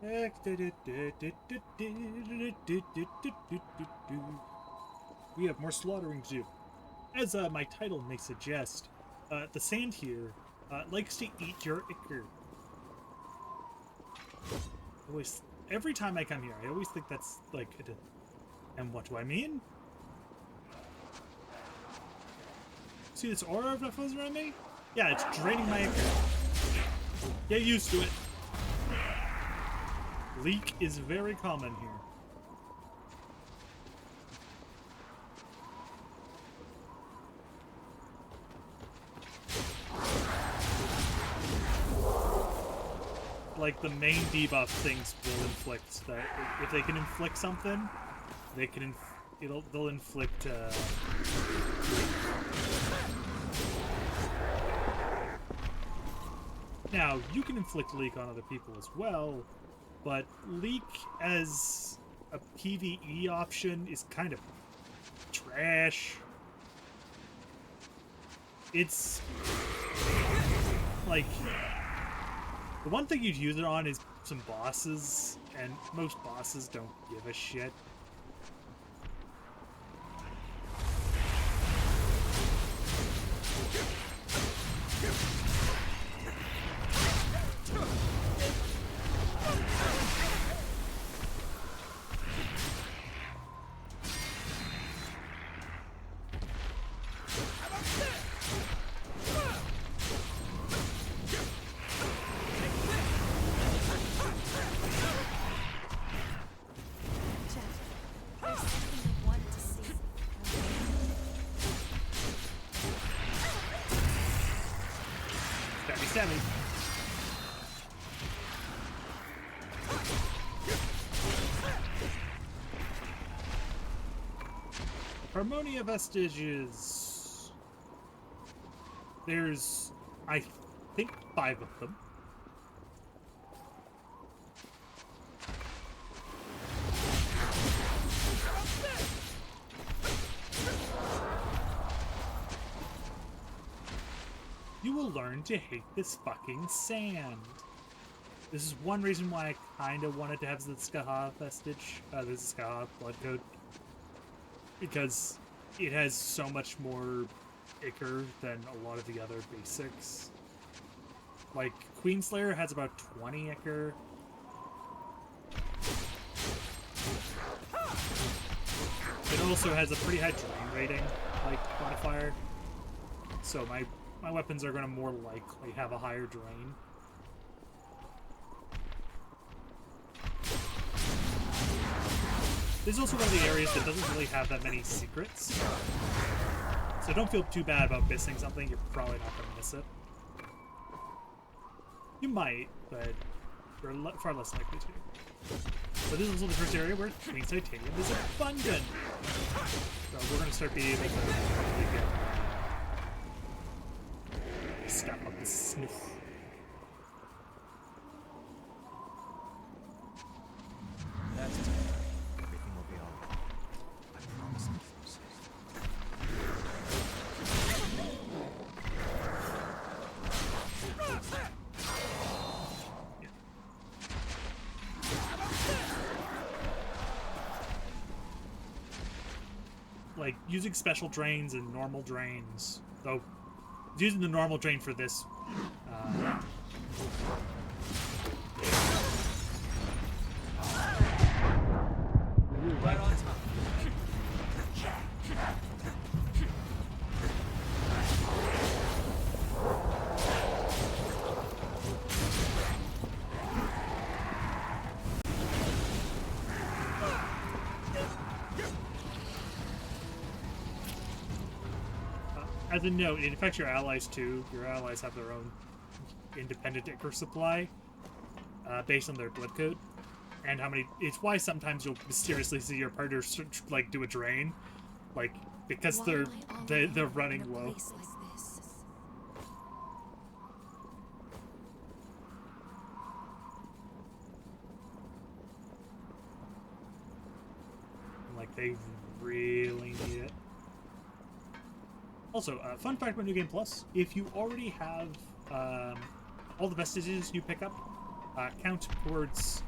We have more slaughtering to do. As my title may suggest, the sand here likes to eat your ichor. Always, every time I come here, I always think that's like, and what do I mean? See this aura that flows around me? Yeah, it's draining my ichor. Get used to it. Leak is very common here. Like, the main debuff things will inflict that. If they can inflict something, they can they'll inflict now you can inflict leak on other people as well, but leak as a PvE option is kind of trash. It's like, the one thing you'd use it on is some bosses, and most bosses don't give a shit. Stabby. Harmonia vestiges. There's, I think, 5 of them. You will learn to hate this fucking sand. This is one reason why I kind of wanted to have the Skaha vestige, the Skaha blood code, because it has so much more ichor than a lot of the other basics. Like, Queenslayer has about 20 ichor. It also has a pretty high drain rating, like, modifier. So my weapons are going to more likely have a higher drain. This is also one of the areas that doesn't really have that many secrets. So don't feel too bad about missing something, you're probably not going to miss it. You might, but you're far less likely to. But this is also the first area where clean titanium is abundant. So we're going to start being able to probably get step up the sniff. That's it. Everything will be alright. I promise you. Like, using special drains and normal drains, though using the normal drain for this Right on time. as a note, it affects your allies too. Your allies have their own independent ichor supply based on their blood code and how many. It's why sometimes you'll mysteriously see your partner like do a drain, like because they're running low. Like they really need it. Also, fun fact about New Game Plus, if you already have all the vestiges you pick up count towards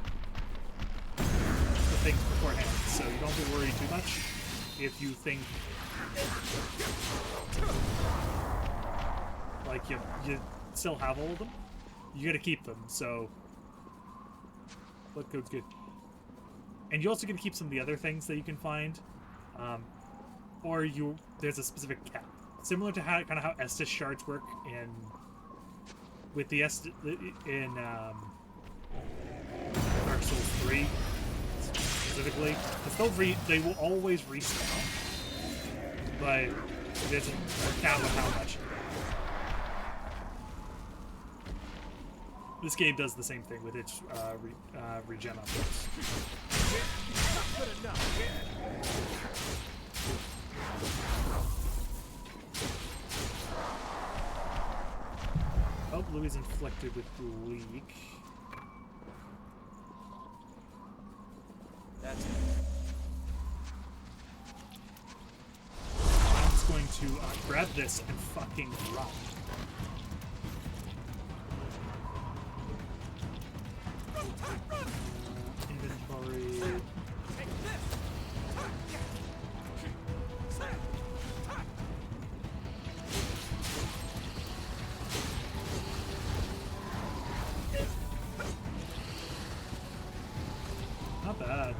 things beforehand, so you don't have to worry too much if you think like you still have all of them. You gotta keep them, so blood code's good. And you also can keep some of the other things that you can find, or there's a specific cap, similar to how kind of how Estus shards work with the in Dark Souls 3 specifically, because they will always respawn, but there's a cap of how much. This game does the same thing with its regen upwards. Oh, Louis inflicted with leak. That's I'm just going to grab this and fucking run. Inventory. Not bad.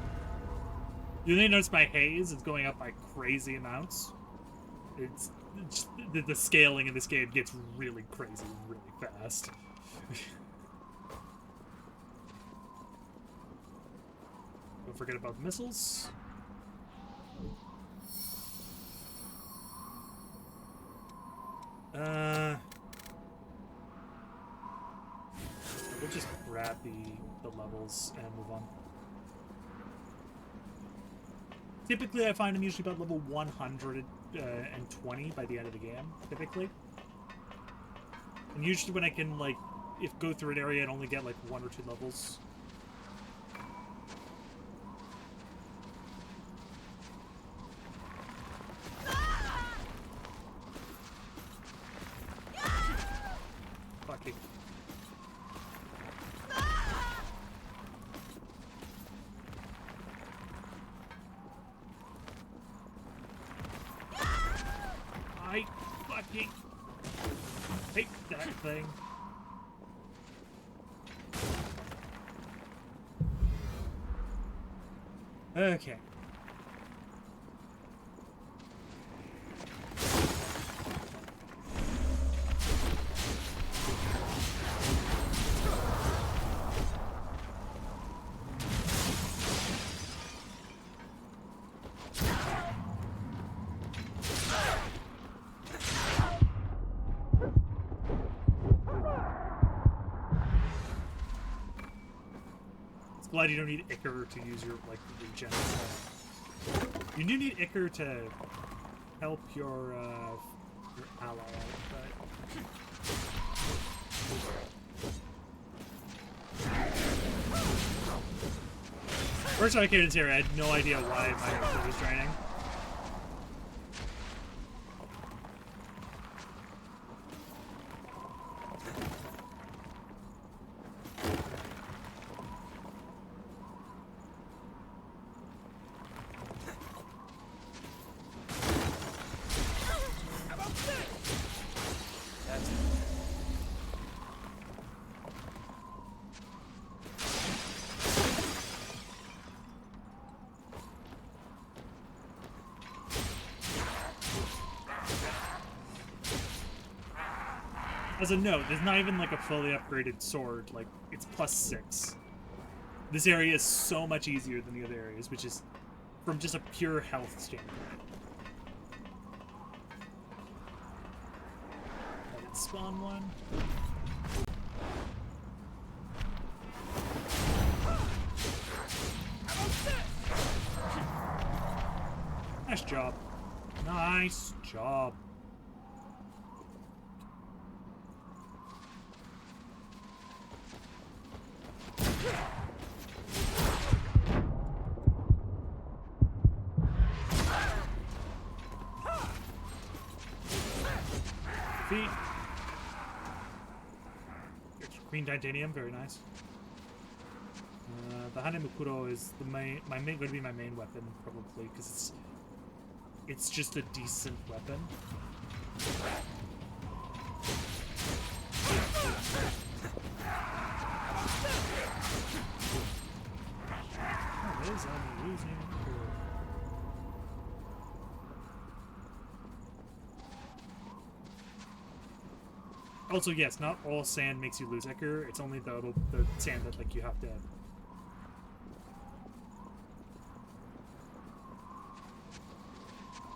You may notice my haze is going up by crazy amounts. It's just, the scaling in this game gets really crazy really fast. Don't forget about missiles. We'll just grab the levels and move on. Typically, I find I'm usually about level 120 by the end of the game, typically. And usually when I can, like, go through an area and only get, like, 1 or 2 levels. Fucking. I fucking hate that thing. Okay. Glad you don't need ichor to use your, like, regen stuff. You do need ichor to help your ally out, but... First time I came into here, I had no idea why my ichor was draining. As a note, there's not even like a fully upgraded sword, like it's +6. This area is so much easier than the other areas, which is from just a pure health standpoint. I didn't spawn one. Nice job. Nice job. Feet. Green titanium, very nice. the Hanemukuro is going to be my main weapon probably because it's just a decent weapon. Oh, it is I'm losing. Also, yes, not all sand makes you lose ichor. It's only the sand that like you have to.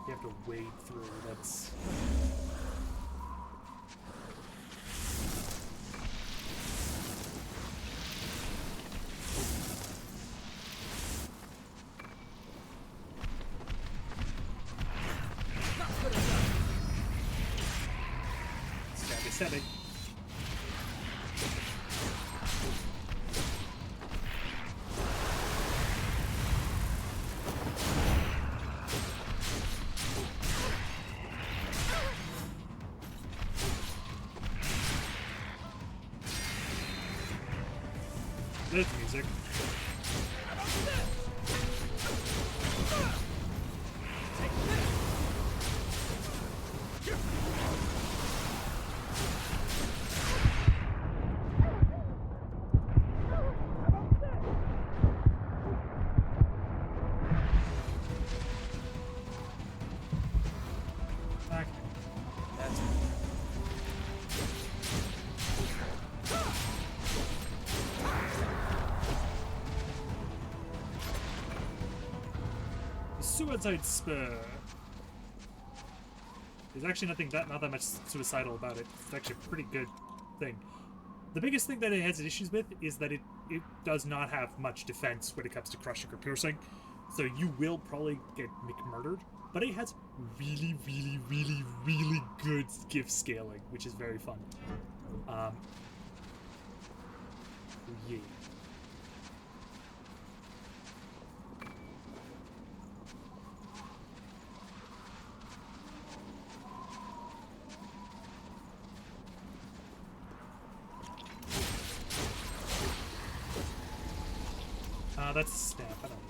You have to wade through. That's. Stabby setting. There's music. Okay. That's The suicide spur. There's actually not that much suicidal about it. It's actually a pretty good thing. The biggest thing that it has issues with is that it does not have much defense when it comes to crushing or piercing. So you will probably get McMurdered. But it has really, really, really, really good gift scaling, which is very fun. Yeah. That's a snap. I don't know.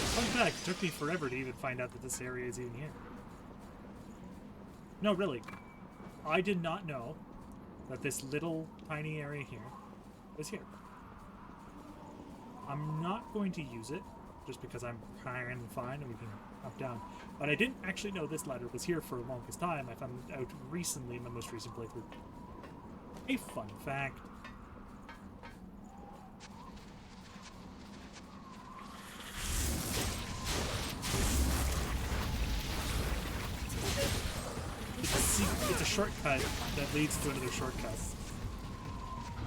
Fun fact, it took me forever to even find out that this area is even here. No, really. I did not know that this little tiny area here was here. I'm not going to use it, just because I'm higher and fine and we can up down. But I didn't actually know this ladder was here for the longest time. I found it out recently in my most recent playthrough. A fun fact. It's a shortcut that leads to another shortcut,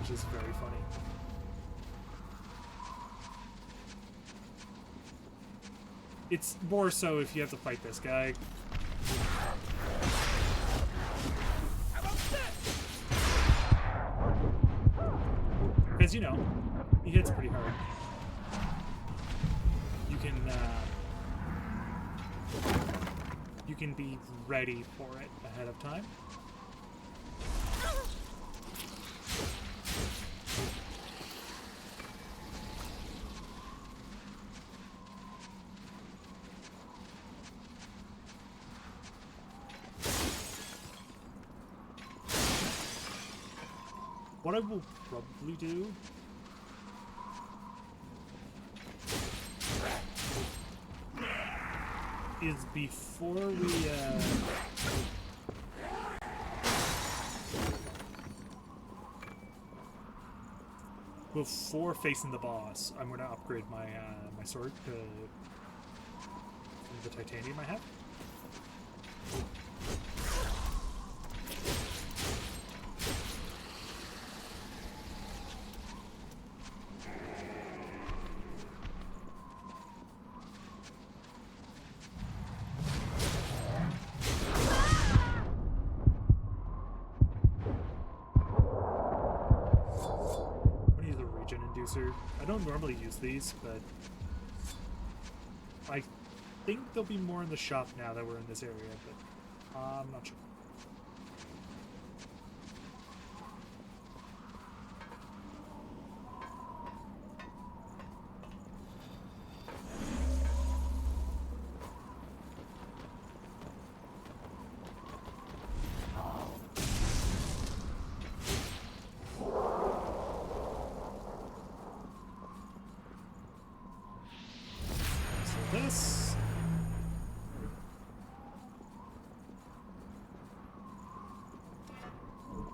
which is very funny. It's more so if you have to fight this guy. Because, you know, he hits pretty hard. You can be ready for it ahead of time. What I will probably do is before facing the boss, I'm going to upgrade my my sword to the titanium I have. user. I don't normally use these, but I think there'll be more in the shop now that we're in this area, but I'm not sure. This.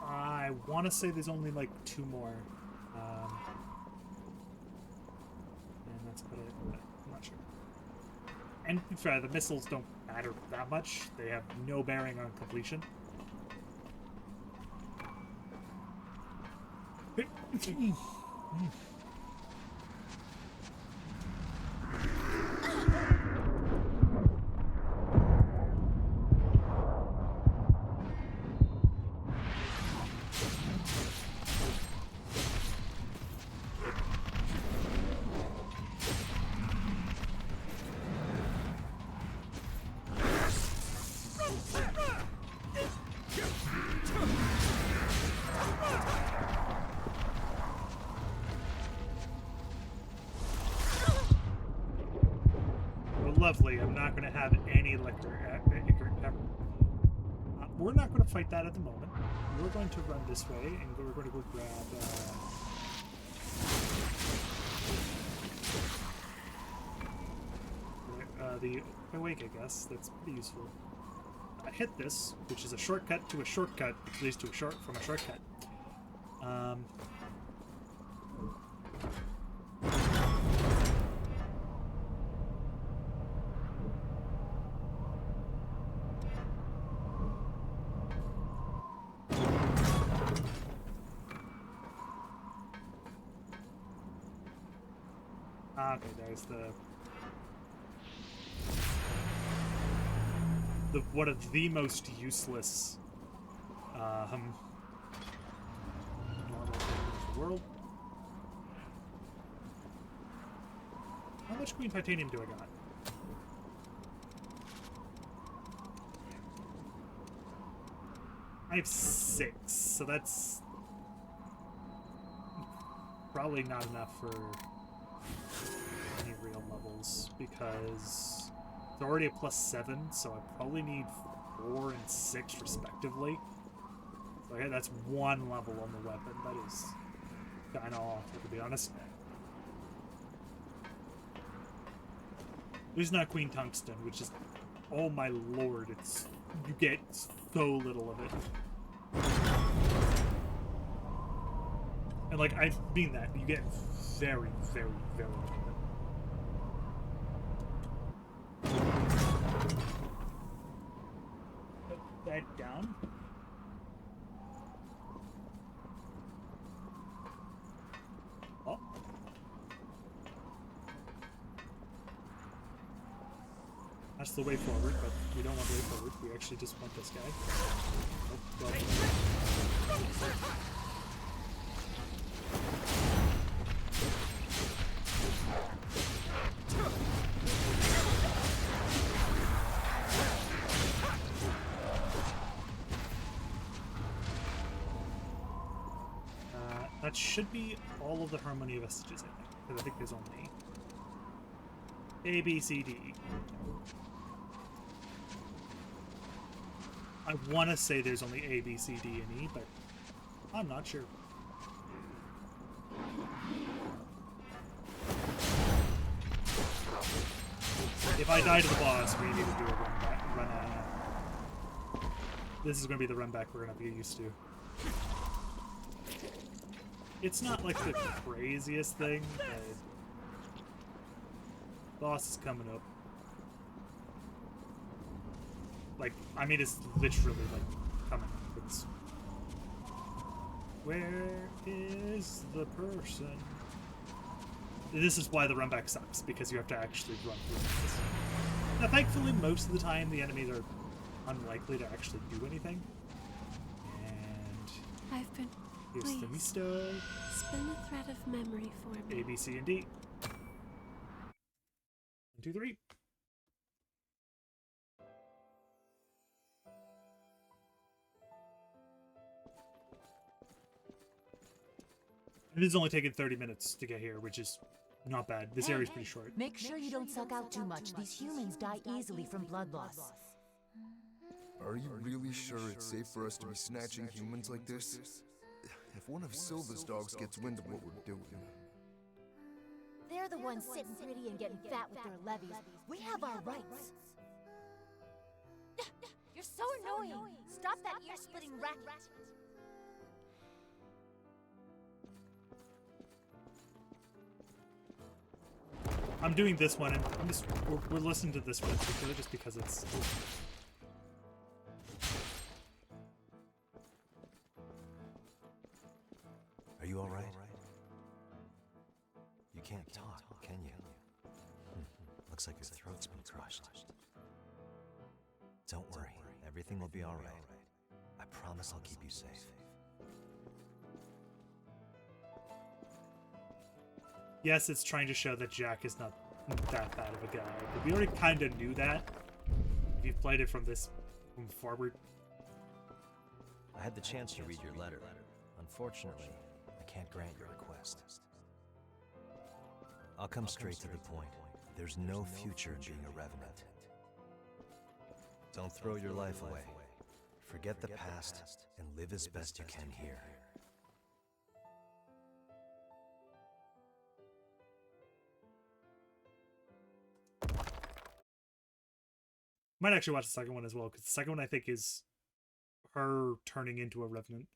I want to say there's only like 2 more. And that's about it, but I'm not sure. And to be fair, the missiles don't matter that much. They have no bearing on completion. Lovely. I'm not going to have any electric ever. We're not going to fight that at the moment. We're going to run this way, and we're going to go grab the awake, I guess. That's pretty useful. I hit this, which is a shortcut to a shortcut, which leads to a from a shortcut. Okay, there's the one of the most useless normal things in the world. How much green titanium do I got? I have 6, so that's probably not enough for any real levels, because it's already a +7, so I probably need 4 and 6 respectively. So okay, that's 1 level on the weapon. That is kind of awful, to be honest. There's not Queen Tungsten, which is, oh my lord, it's, you get so little of it. And like, I mean that, you get very, very, very little of it. Put that down. Oh. That's the way forward, but we don't want the way forward. We actually just want this guy. Oh, well. That should be all of the Harmony vestiges, I think. Because I think there's only A, B, C, D. I want to say there's only A, B, C, D, and E, but I'm not sure. If I die to the boss, we need to do a run this is going to be the run back we're going to be used to. It's not like the craziest thing, but boss is coming up. Like, I mean, it's literally like coming up. It's, where is the person? This is why the run back sucks, because you have to actually run through this. Now, thankfully, most of the time the enemies are unlikely to actually do anything. And I've been Here's the Please. Misto. Spin a thread of memory for me. A, B, C, and D. 1, 2, 3. It has only taken 30 minutes to get here, which is not bad. This area's pretty short. Make sure you don't suck out too much. These humans die easily from blood loss. Are you really sure it's safe for us to be snatching humans like this? If one of Silva's dogs gets wind of what we're doing... They're the ones sitting pretty and getting fat with their levies. We have our rights. You're so annoying. Stop that ear-splitting racket. I'm doing this one, and we're listening to this one particularly just because it's... Are you alright? You can't talk, can you? Looks like your throat's been crushed. Don't worry, everything will be alright. I promise I'll keep you safe. Yes, it's trying to show that Jack is not that bad of a guy, but we already kind of knew that. If you've played it from this forward. I had the chance to read your letter. Unfortunately, I can't grant your request. I'll come straight to the point. There's no future in being a revenant. Don't throw your life away. Forget the past and live as best you can here. Might actually watch the second one as well, because the second one I think is her turning into a revenant.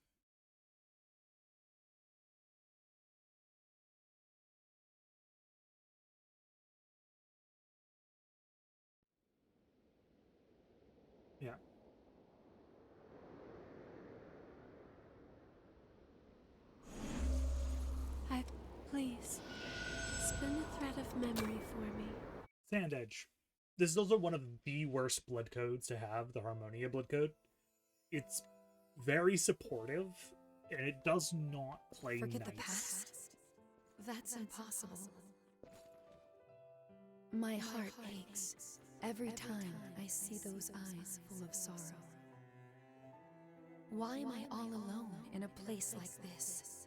Yeah. Please. Spin a thread of memory for me. Sand Edge. This is also one of the worst blood codes to have, the Harmonia blood code. It's very supportive, and it does not play Forget nice. the past? That's impossible. My heart aches every time I see those eyes full of sorrow. Why am I all alone in a place like this?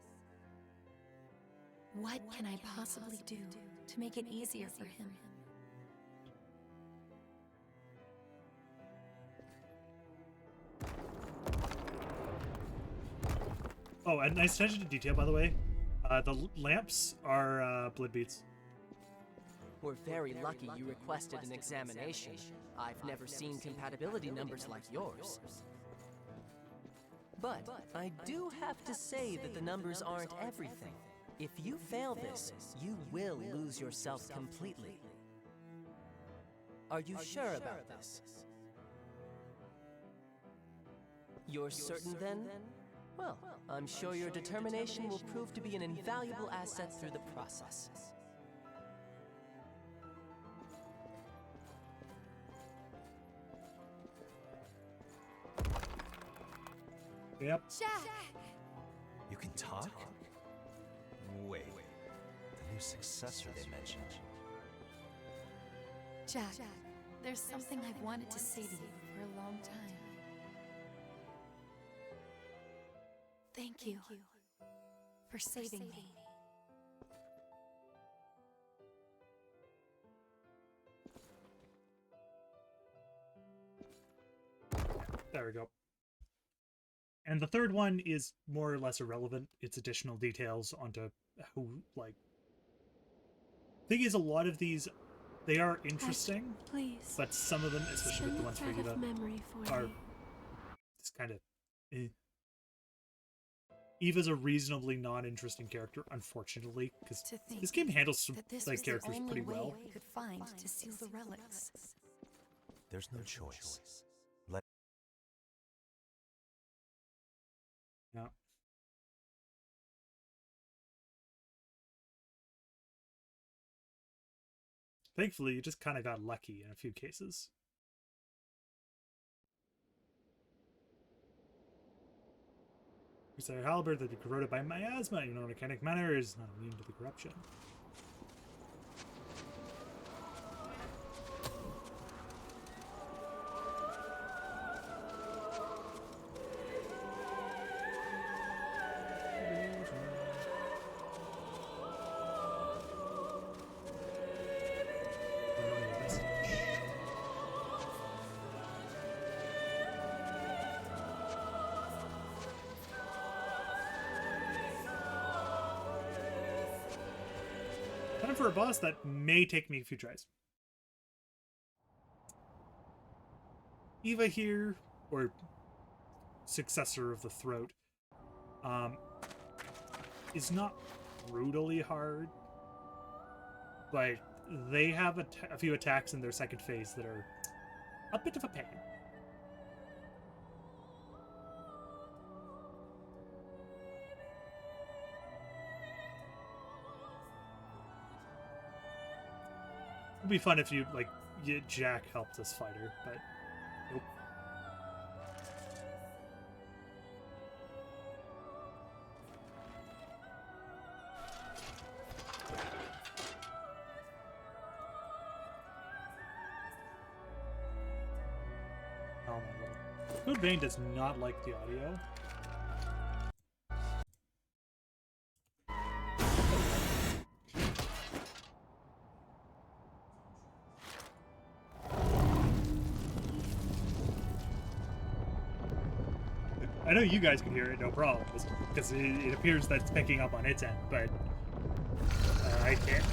What can I possibly do to make it easier for him? Oh, and nice attention to detail, by the way. The lamps are blood beads. We're very lucky you requested an examination. I've never seen compatibility numbers like yours. But I do have to say that the numbers aren't everything. If you fail this, you will lose yourself completely. Are you sure about this? You're certain then? Well, I'm sure your determination will prove to be an invaluable asset through the process. Yep. Jack! You can talk? Wait. The new successor they mentioned. Jack, there's something I've wanted to say to you for a long time. Thank you for saving me. There we go. And the third one is more or less irrelevant. It's additional details onto who, like... Thing is, a lot of these, they are interesting, Please. but some of them, especially with the ones for Spin a thread Eva, of memory for are me. just kind of... Eva's a reasonably non-interesting character, unfortunately, because To think this game handles some that this like was the characters only pretty way well. we could find to seal the relics. There's no choice. Yeah. Thankfully, you just kind of got lucky in a few cases. We say halberd that be corroded by miasma in an organic manner is not immune to the corruption. Time for a boss that may take me a few tries. Eva here, or successor of the throat, is not brutally hard, but they have a few attacks in their second phase that are a bit of a pain. It'd be fun if you, like, Jack helped us fight her, but nope. Oh my lord. Food Vein does not like the audio. I know you guys can hear it, no problem, because it appears that it's picking up on its end, but I can't.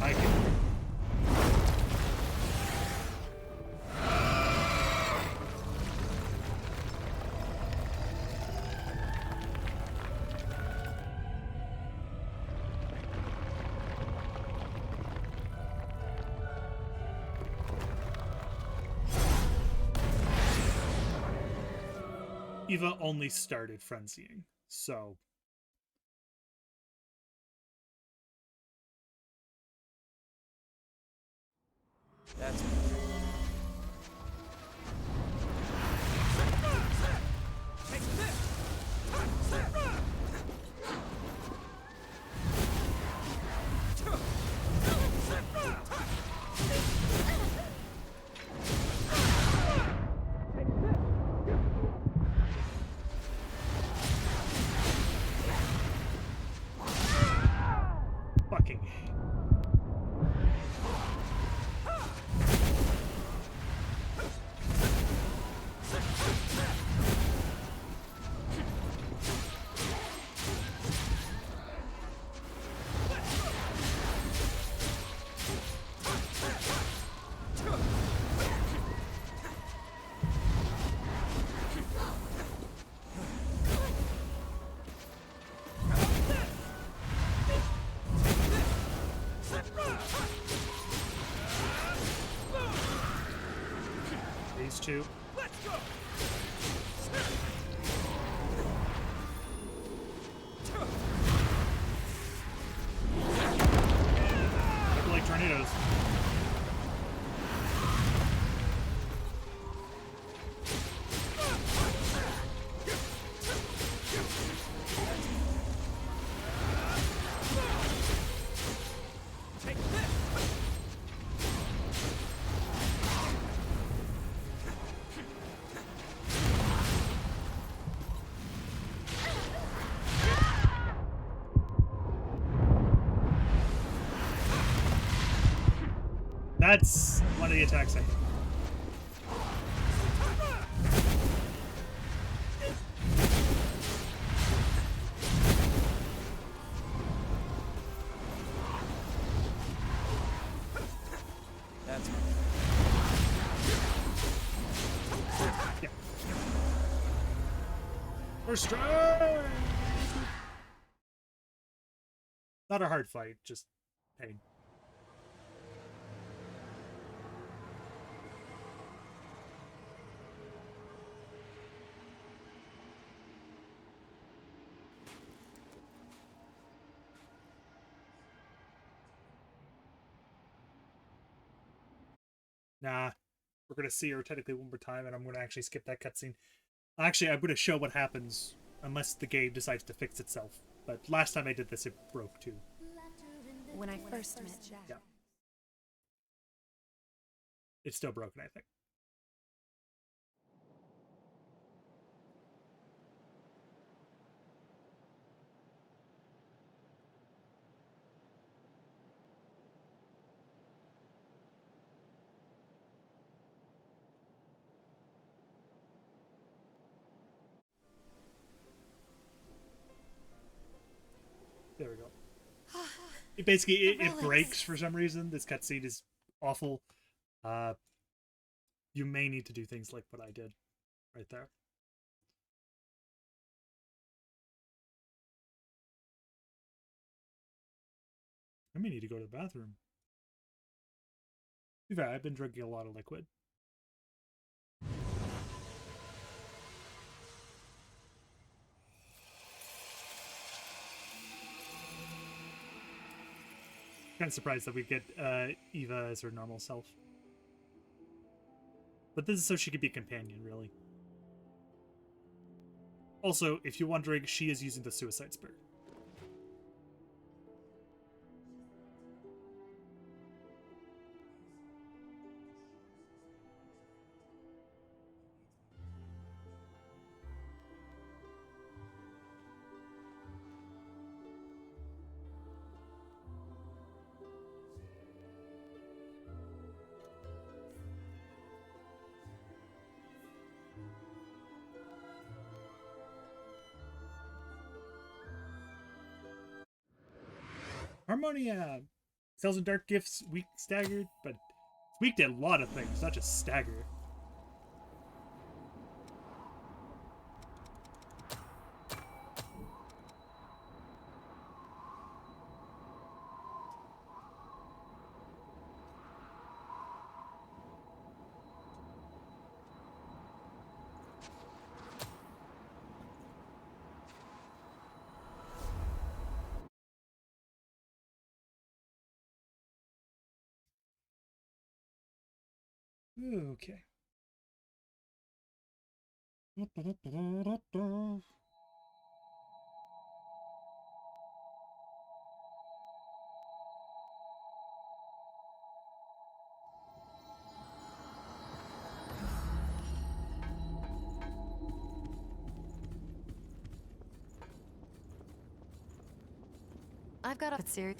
Eva only started frenzying, so That's fucking these two. Look like tornadoes. That's one of the attacks I hit. That's Yeah. First strike! Not a hard fight, just pain. Nah, we're gonna see her technically one more time, and I'm gonna actually skip that cutscene. Actually, I'm gonna show what happens unless the game decides to fix itself. But last time I did this, it broke too. When I first met Jack. Yeah. It's still broken, I think. There we go. It basically it breaks for some reason. This cutscene is awful. You may need to do things like what I did right there. I may need to go to the bathroom. To be fair, I've been drinking a lot of liquid. Kind of surprised that we get Eva as her normal self. But this is so she could be a companion, really. Also, if you're wondering, she is using the suicide spirit. Harmonia! Cells and dark gifts, weak staggered, but it's weak to a lot of things, not just stagger. Okay. I've got a series.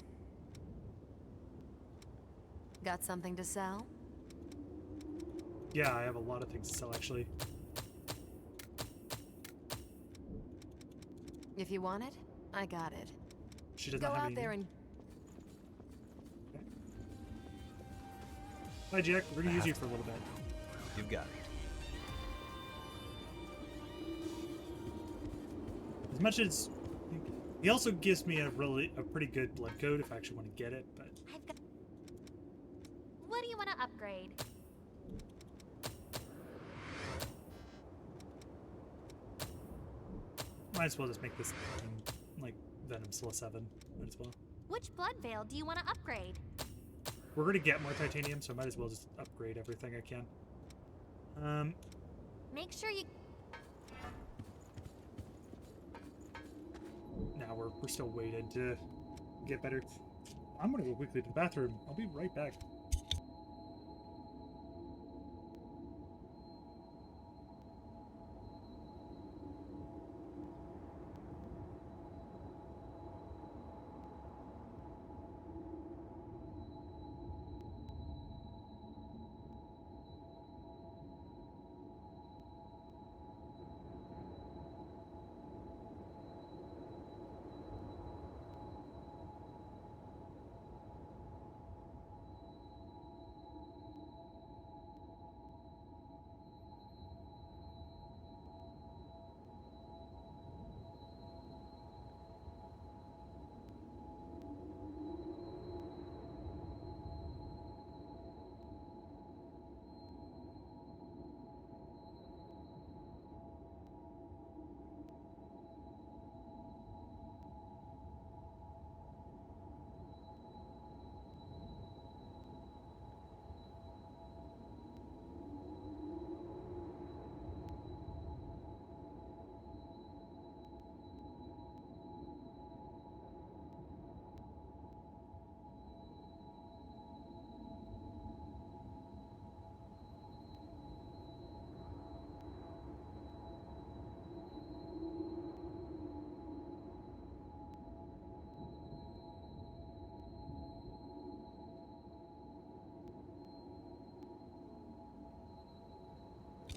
Got something to sell? Yeah, I have a lot of things to sell, actually. If you want it, I got it. She does Go not have out any. there and Hi, Jack. We're gonna use you for a little bit. You've got it. As much as he also gives me a pretty good blood code if I actually want to get it, but I've got... What do you want to upgrade? might as well just make this like Venom Scylla 7. Might as well. Which blood veil do you want to upgrade? We're gonna get more titanium, so I might as well just upgrade everything I can. Make sure you... Now we're still waiting to get better. I'm gonna go quickly to the bathroom. I'll be right back.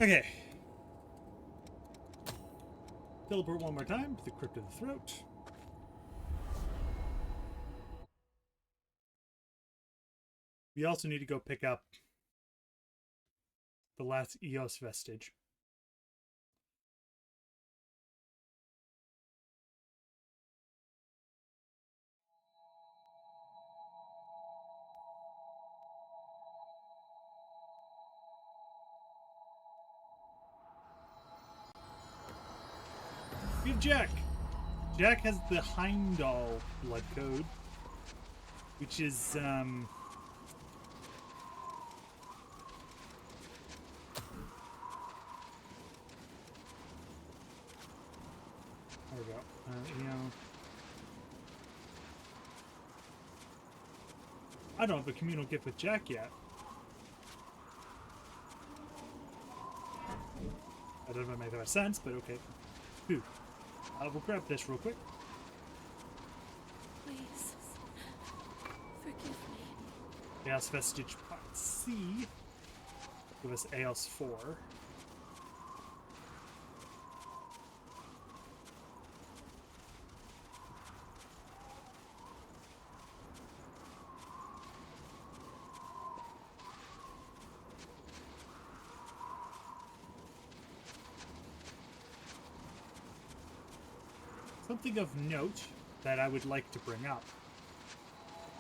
Okay. Teleport one more time to the Crypt of the Throat. We also need to go pick up the last Eos vestige. We have Jack. Jack has the Heimdall blood code, which is there we go. I don't have a communal gift with Jack yet. I don't know if it makes sense, but okay. Whew. We'll grab this real quick. Please, forgive me. Eos vestige part C. Give us Eos 4. Something of note that I would like to bring up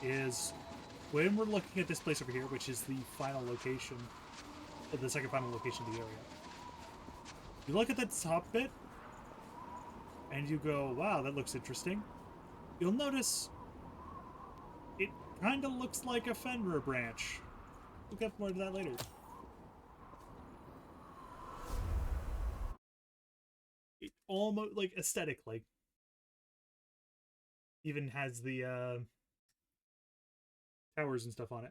is when we're looking at this place over here, which is the final location, or the second final location of the area, you look at that top bit and you go, wow, that looks interesting. You'll notice it kind of looks like a Fenrir branch. We'll get more to that later. It almost, like, aesthetically, even has the towers and stuff on it.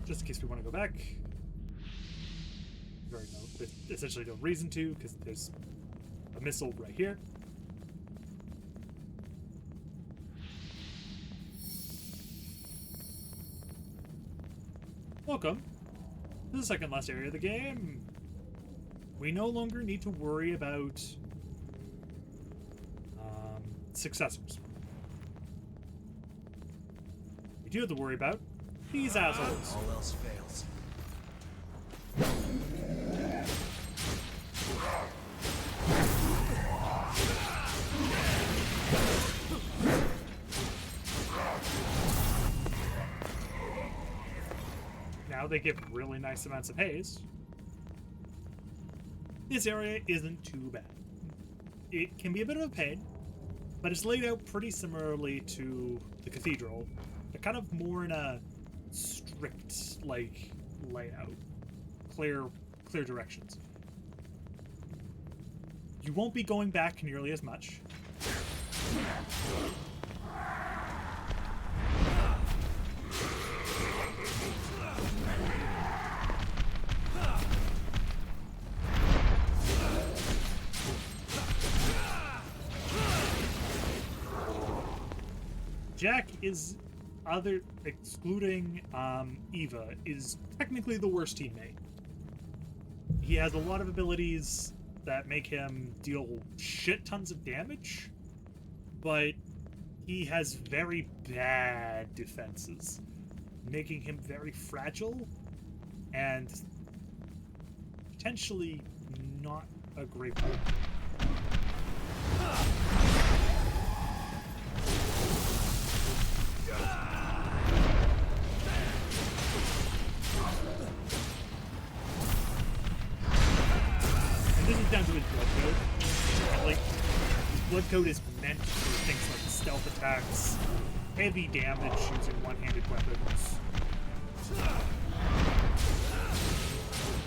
Just in case we want to go back. There's essentially no reason to, because there's a missile right here. Welcome to the second last area of the game. We no longer need to worry about successors. We do have to worry about these assholes. All else fails. Now they give really nice amounts of haze. This area isn't too bad. It can be a bit of a pain, but it's laid out pretty similarly to the cathedral. They're kind of more in a strict, like, layout. Clear directions. You won't be going back nearly as much. Jack is, excluding Eva, is technically the worst teammate. He has a lot of abilities that make him deal shit tons of damage, but he has very bad defenses, making him very fragile and potentially not a great player. And this is down to his blood code. Like, his blood code is meant for things like stealth attacks, heavy damage using one-handed weapons.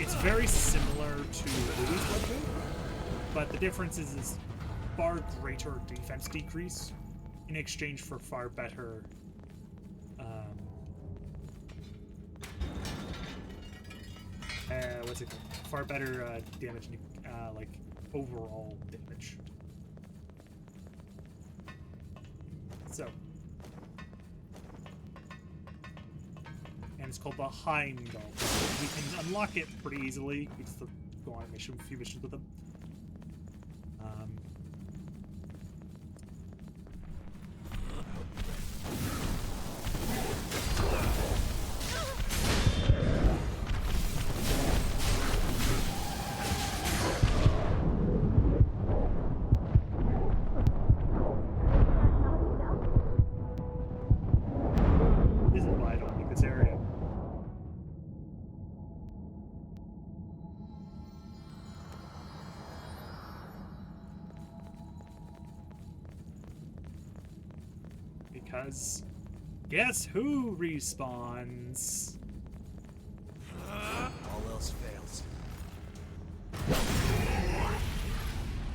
It's very similar to Louis' blood code, but the difference is far greater defense decrease in exchange for far better what's it called? Far better damage, like overall damage. So and it's called the Heimdall. We can unlock it pretty easily. We just go on a few missions with them. This is why I don't like this area. Because guess who respawns? All else fails.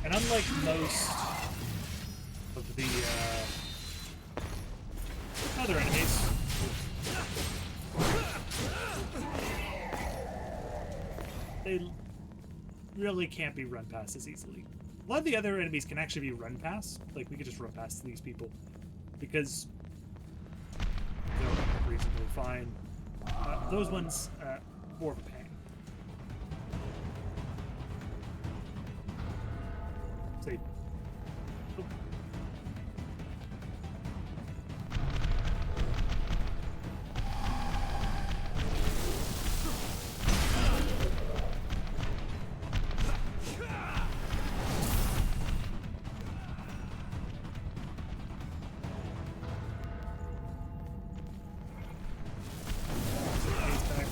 And unlike most of the other enemies, they really can't be run past as easily. A lot of the other enemies can actually be run past. Like, we could just run past these people because they're reasonably fine. Those ones, more of a pain. Say, oh. He's back.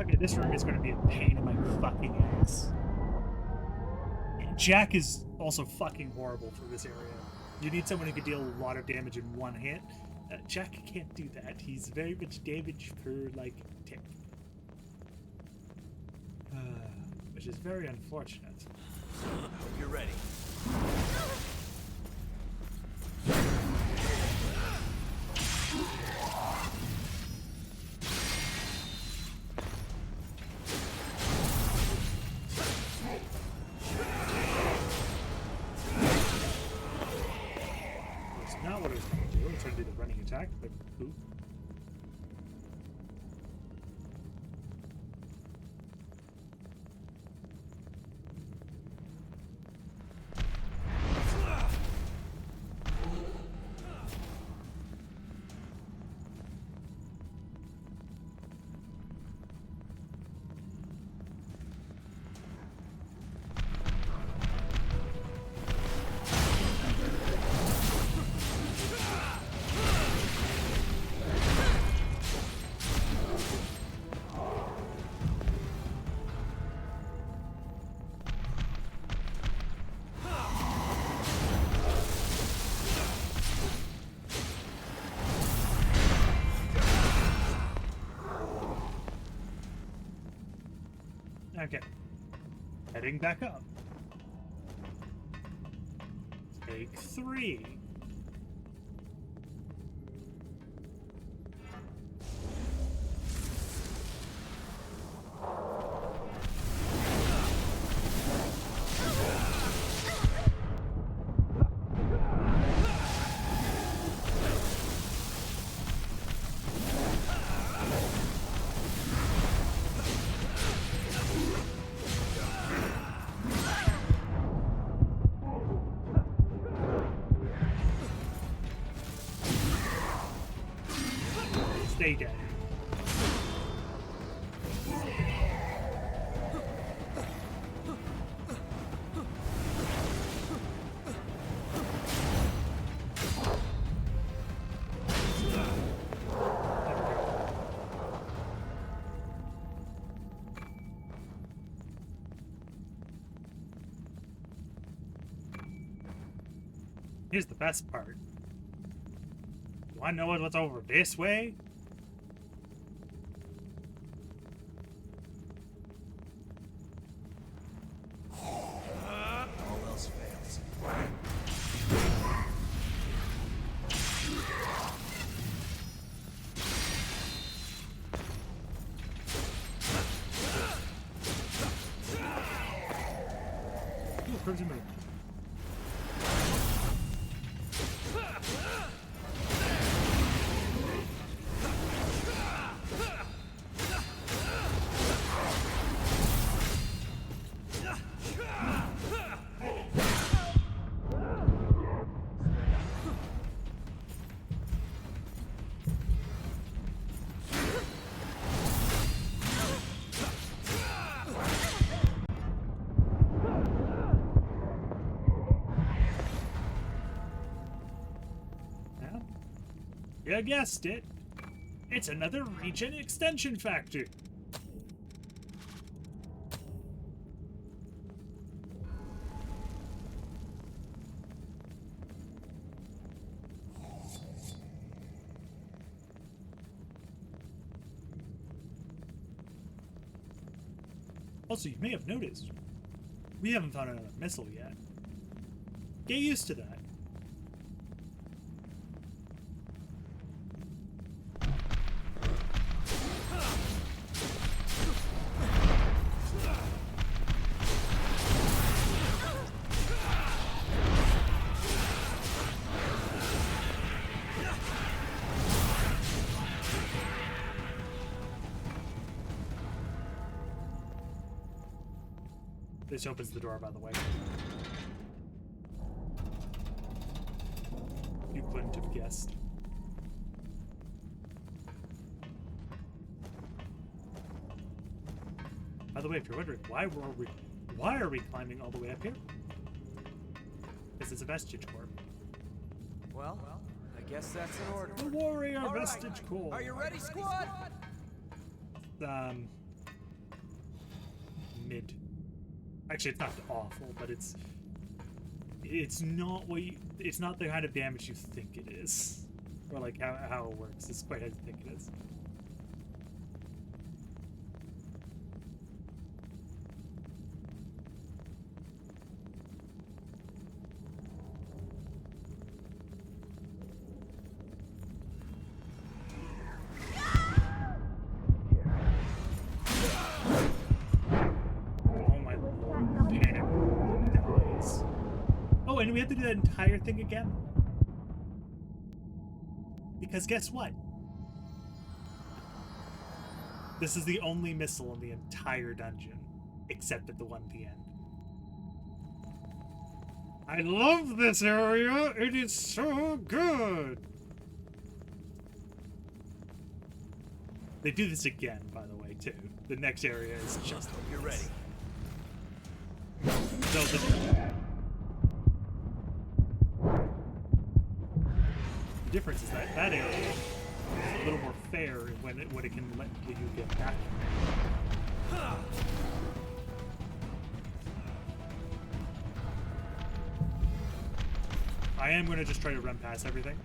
Okay, this room is going to be a pain in my fucking ass. Jack is also fucking horrible for this area. You need someone who can deal a lot of damage in one hit. Jack can't do that. He's very much damage per, like, tick. Which is very unfortunate. Hope you're ready. That's not what I was trying to do. I was trying to do the running attack, but ooh. Okay. Heading back up. Take 3. Stay dead. Here's the best part. Do I know what's over this way? Crimson Moon. You guessed it. It's another regen extension factor. Also, you may have noticed, we haven't found another missile yet. Get used to that. This opens the door, by the way. You couldn't have guessed. By the way, if you're wondering why are we climbing all the way up here? Because it's a vestige core. Well, I guess that's an order. The warrior All right. vestige core. Are you ready, squad? Mid. Actually, it's not awful, but it's not it's not the kind of damage you think it is, or like how it works. It's quite how you think it is. Oh, and we have to do that entire thing again? Because guess what? This is the only missile in the entire dungeon, except at the one at the end. I love this area! It is so good! They do this again, by the way, too. The next area is just... You're ready. So the difference is that that area is a little more fair when it can let you get back. I am going to just try to run past everything.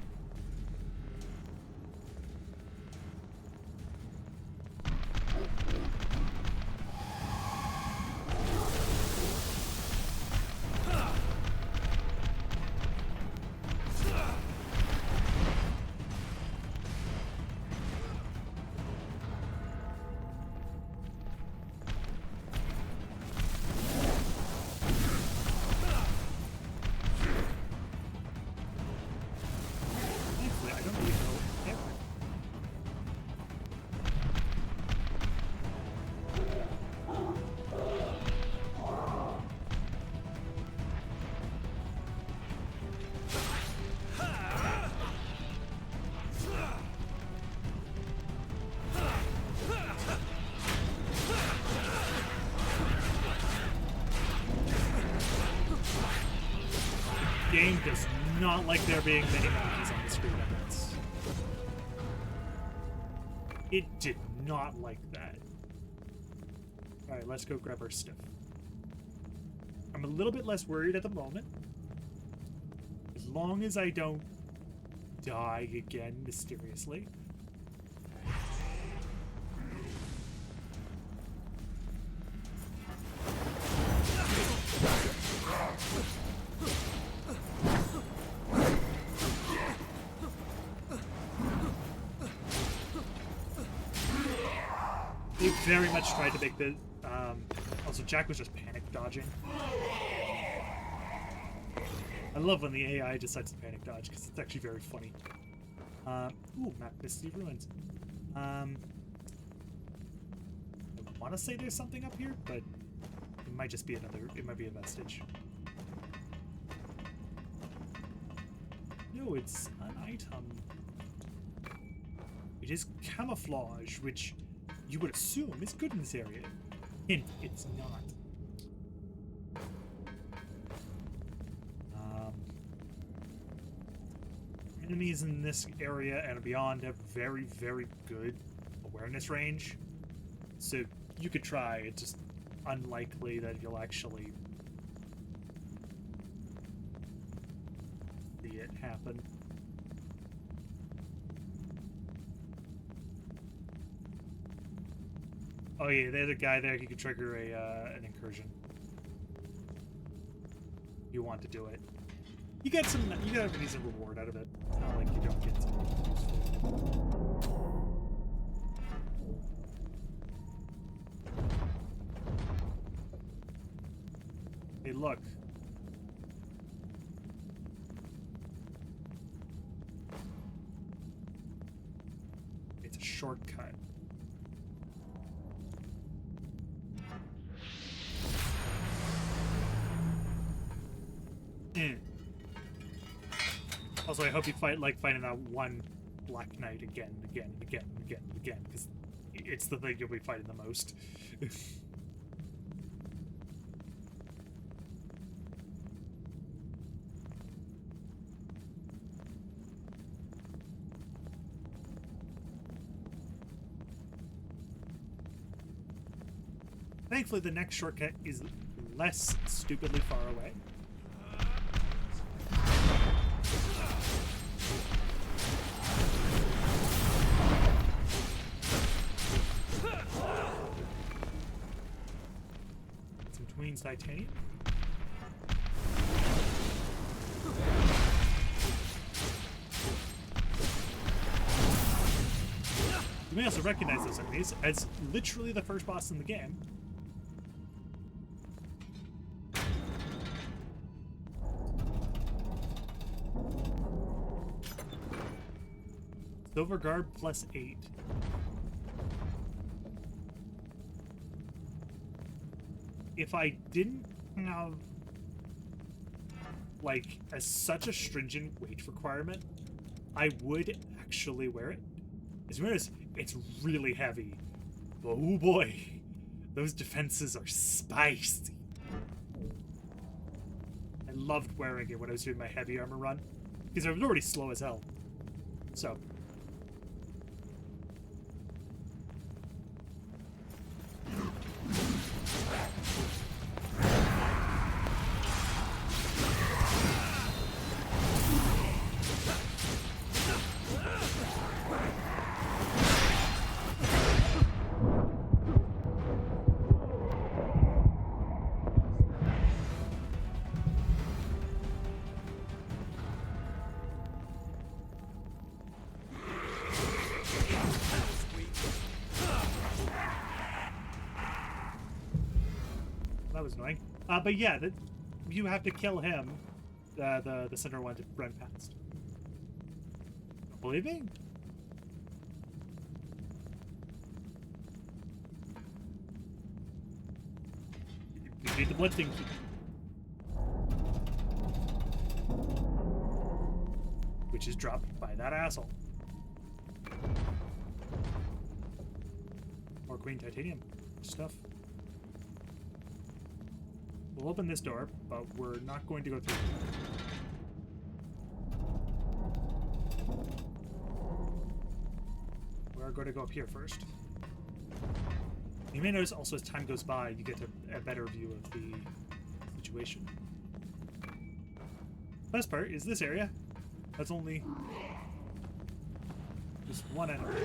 Game does not like there being many monkeys on the screen at once. It did not like that. Alright, let's go grab our stuff. I'm a little bit less worried at the moment. As long as I don't die again mysteriously. They very much tried to make the... also, Jack was just panic dodging. I love when the AI decides to panic dodge, because it's actually very funny. Ooh, map Misty Ruins. I want to say there's something up here, but it might just be it might be a vestige. No, it's an item. It is camouflage, which you would assume is good in this area. Hint, it's not. Enemies in this area and beyond have very, very good awareness range. So you could try, it's just unlikely that you'll actually see it happen. Oh yeah, there's a guy there, he could trigger an incursion. You want to do it. You get a decent reward out of it. It's not like you don't get something useful. Hey, look. It's a shortcut. Also, I hope you fighting that one Black Knight again, because it's the thing you'll be fighting the most. Thankfully, the next shortcut is less stupidly far away. Some Tween's titanium. You may also recognize those enemies as literally the first boss in the game. Silver Guard +8. If I didn't have such a stringent weight requirement, I would actually wear it. As well as it's really heavy. But oh boy, those defenses are spicy. I loved wearing it when I was doing my heavy armor run, because I was already slow as hell. So. That was annoying. But yeah, you have to kill him, the center one, to run past. Don't believe me? You need the blitzing key. Which is dropped by that asshole. More Queen Titanium stuff. We'll open this door, but we're not going to go through. We're going to go up here first. You may notice also as time goes by, you get a better view of the situation. Best part is this area. That's only just one enemy.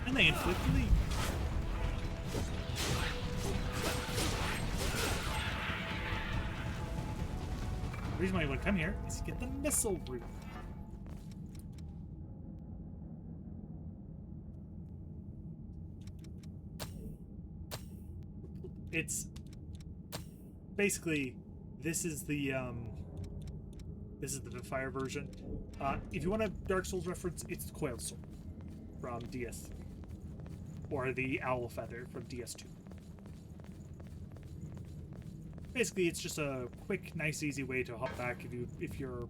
And they inflict bleed. The reason why you want to come here is to get the missile route. it's basically this is the Fire version. If you want a Dark Souls reference, it's the Coiled Soul from DS3, or the Owl Feather from DS2. Basically, it's just a quick, nice, easy way to hop back if you're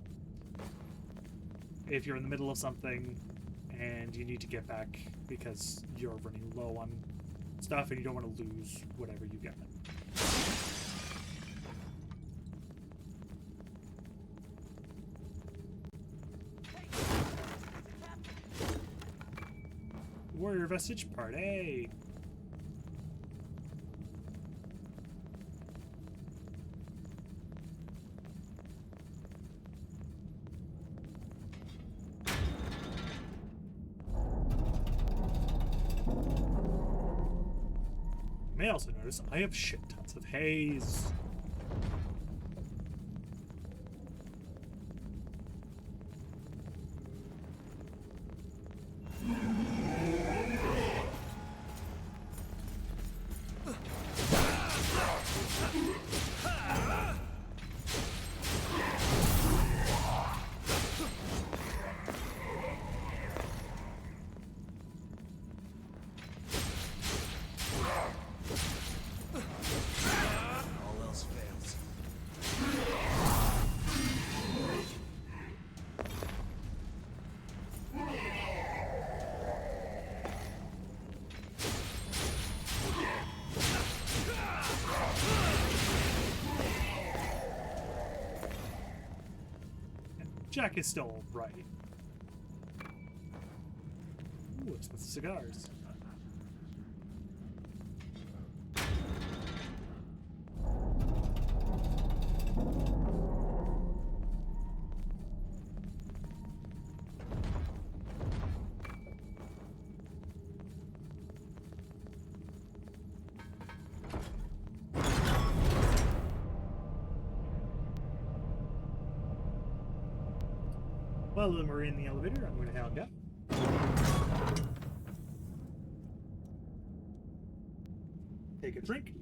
in the middle of something and you need to get back because you're running low on stuff and you don't want to lose whatever you get. Warrior Vestige Party! You may also notice I have shit tons of haze. All else fails. Jack is still right. Ooh, it's with cigars. Well, then we're in the elevator. I'm going to head up. Take a drink.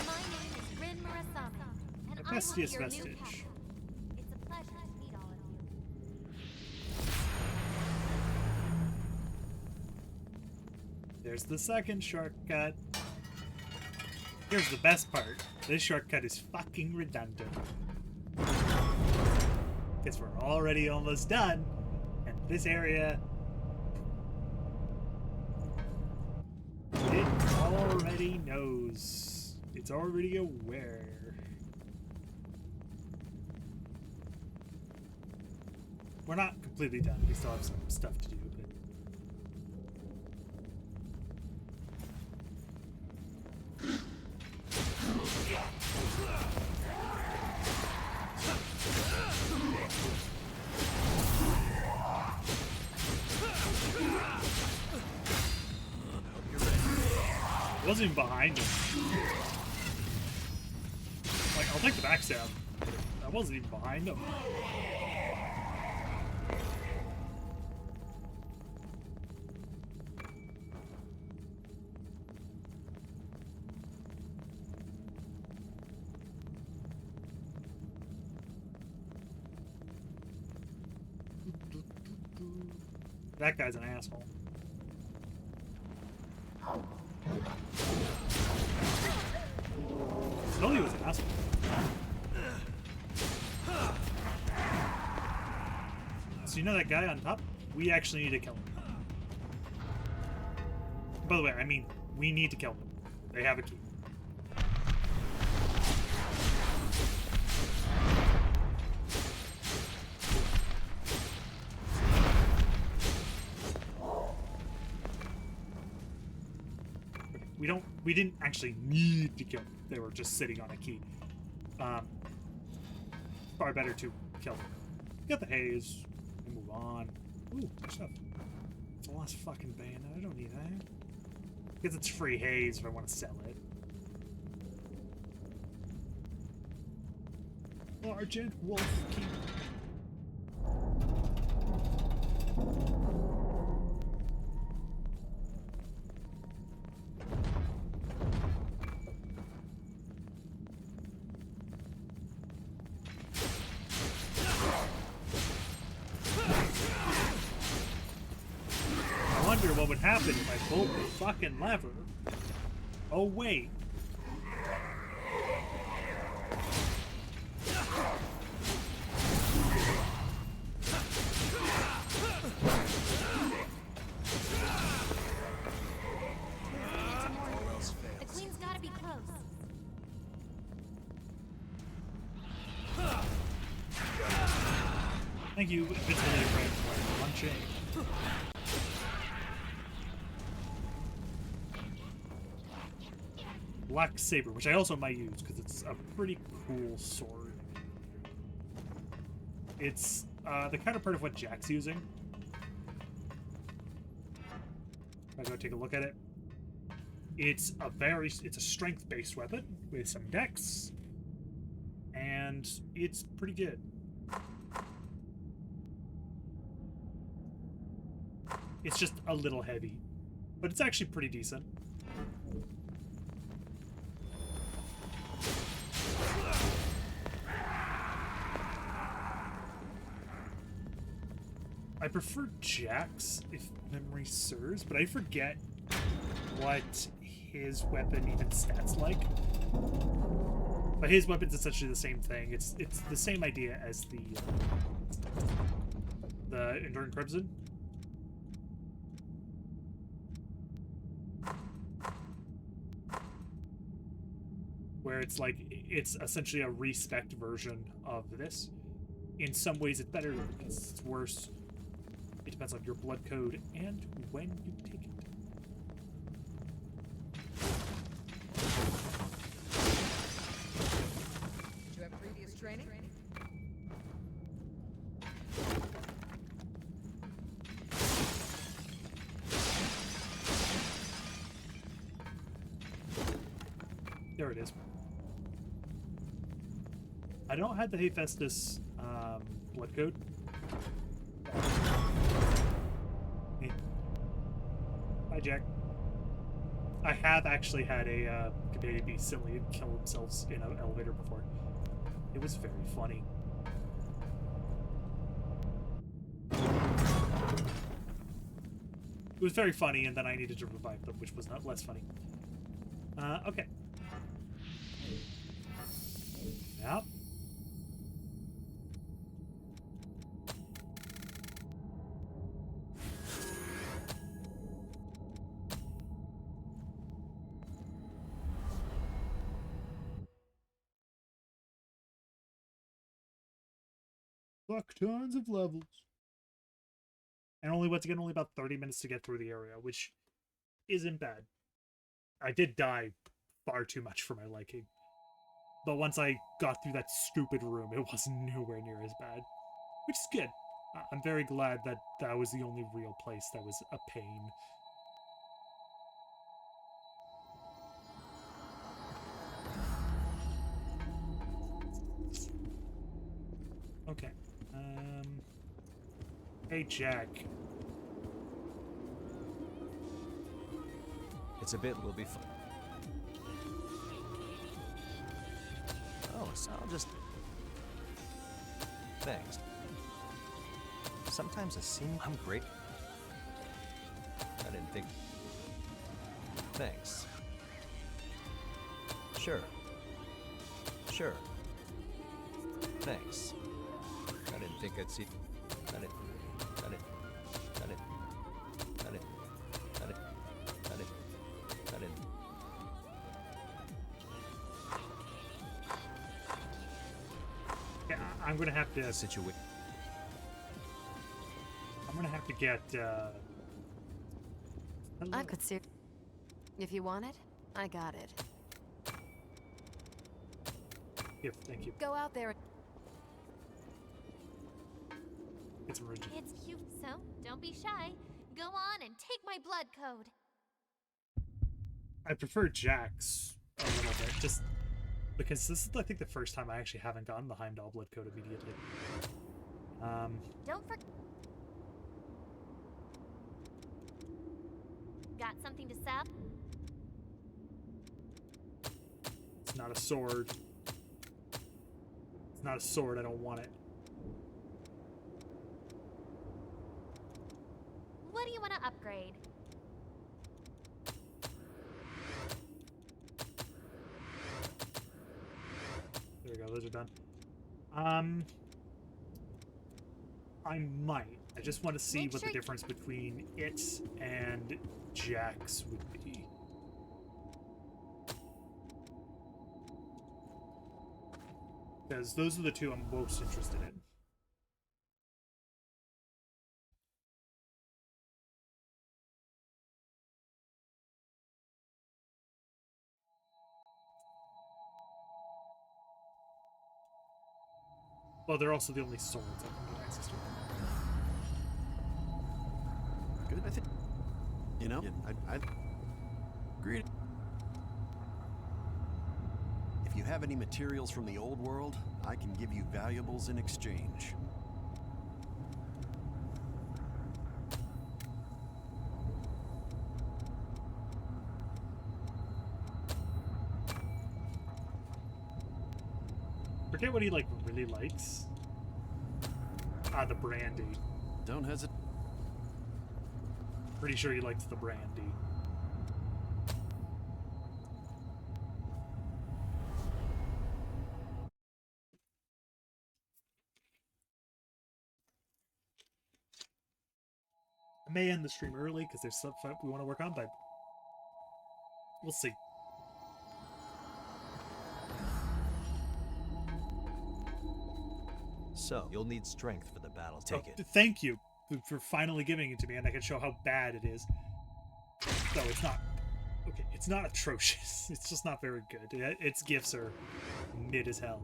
My name is Rin Murasame, and I'm one of Vestigious your new Vestige. captains. It's a pleasure to meet all of you. There's the second shortcut. Here's the best part. This shortcut is fucking redundant. Guess we're already almost done. And this area... it already knows. It's already aware. We're not completely done. We still have some stuff to do. I wasn't even behind him. Like, I'll take the backstab. I wasn't even behind him. That guy's an asshole. No, he was an asshole. So you know that guy on top? We actually need to kill him. By the way, I mean, we need to kill them. They have a key. We didn't actually need to kill them. They were just sitting on a key. Far better to kill them. Get the haze and move on. Ooh, more stuff. It's the last fucking bayonet. I don't need that. Because it's free haze if I want to sell it. Argent Wolf Key. what would happen if I pulled the fucking lever. Oh, wait. The queen's gotta be close. Thank you, Invincibility Frame, for launching. Black Saber, which I also might use because it's a pretty cool sword. It's the counterpart of what Jack's using. If I go take a look at it, it's a strength-based weapon with some dex, and it's pretty good. It's just a little heavy, but it's actually pretty decent. I prefer Jack's, if memory serves, but I forget what his weapon even stats like. But his weapon's essentially the same thing. It's the same idea as the Enduring Crimson. Where it's like, it's essentially a respect version of this. In some ways it's better, because it's worse. It depends on your blood code and when you take it. Did you have previous training? There it is. I don't have the Hephaestus blood code. Hey. Hi, Jack. I have actually had a companion be silly and kill themselves in an elevator before. It was very funny. It was very funny, and then I needed to revive them, which was not less funny. Okay. Yep. Fuck tons of levels. And once again, only about 30 minutes to get through the area, which isn't bad. I did die far too much for my liking. But once I got through that stupid room, it was nowhere near as bad. Which is good. I'm very glad that that was the only real place that was a pain. Okay. Hey, Jack. It's a bit, we'll be fine. Oh, so I'll just... Thanks. Sometimes a scene... I'm great. I didn't think... Thanks. Sure. Sure. Thanks. I didn't think I'd see... I didn't... Yeah, I'm gonna have to... Situation. I'm gonna have to get, I could see... If you want it, I got it. Here, thank you. Go out there. It's original. It's cute, so don't be shy. Go on and take my blood code. I prefer Jack's a little bit, just because this is, I think, the first time I actually haven't gotten the Heimdall blood code immediately. Don't forget. Got something to sell? It's not a sword. It's not a sword, I don't want it. What do you want to upgrade? those are done. I might. I just want to see Make what sure the difference between it and Jax would be. Because those are the two I'm most interested in. Well, they're also the only swords I can get access to. Good, I think. You know, I agree. If you have any materials from the old world, I can give you valuables in exchange. Forget what he, like, really likes. Ah, the brandy. Don't hesitate. Pretty sure he likes the brandy. I may end the stream early because there's stuff we want to work on, but we'll see. So, you'll need strength for the battle. Take it. Thank you for finally giving it to me, and I can show how bad it is. So it's not... Okay, it's not atrocious. It's just not very good. Its gifts are mid as hell.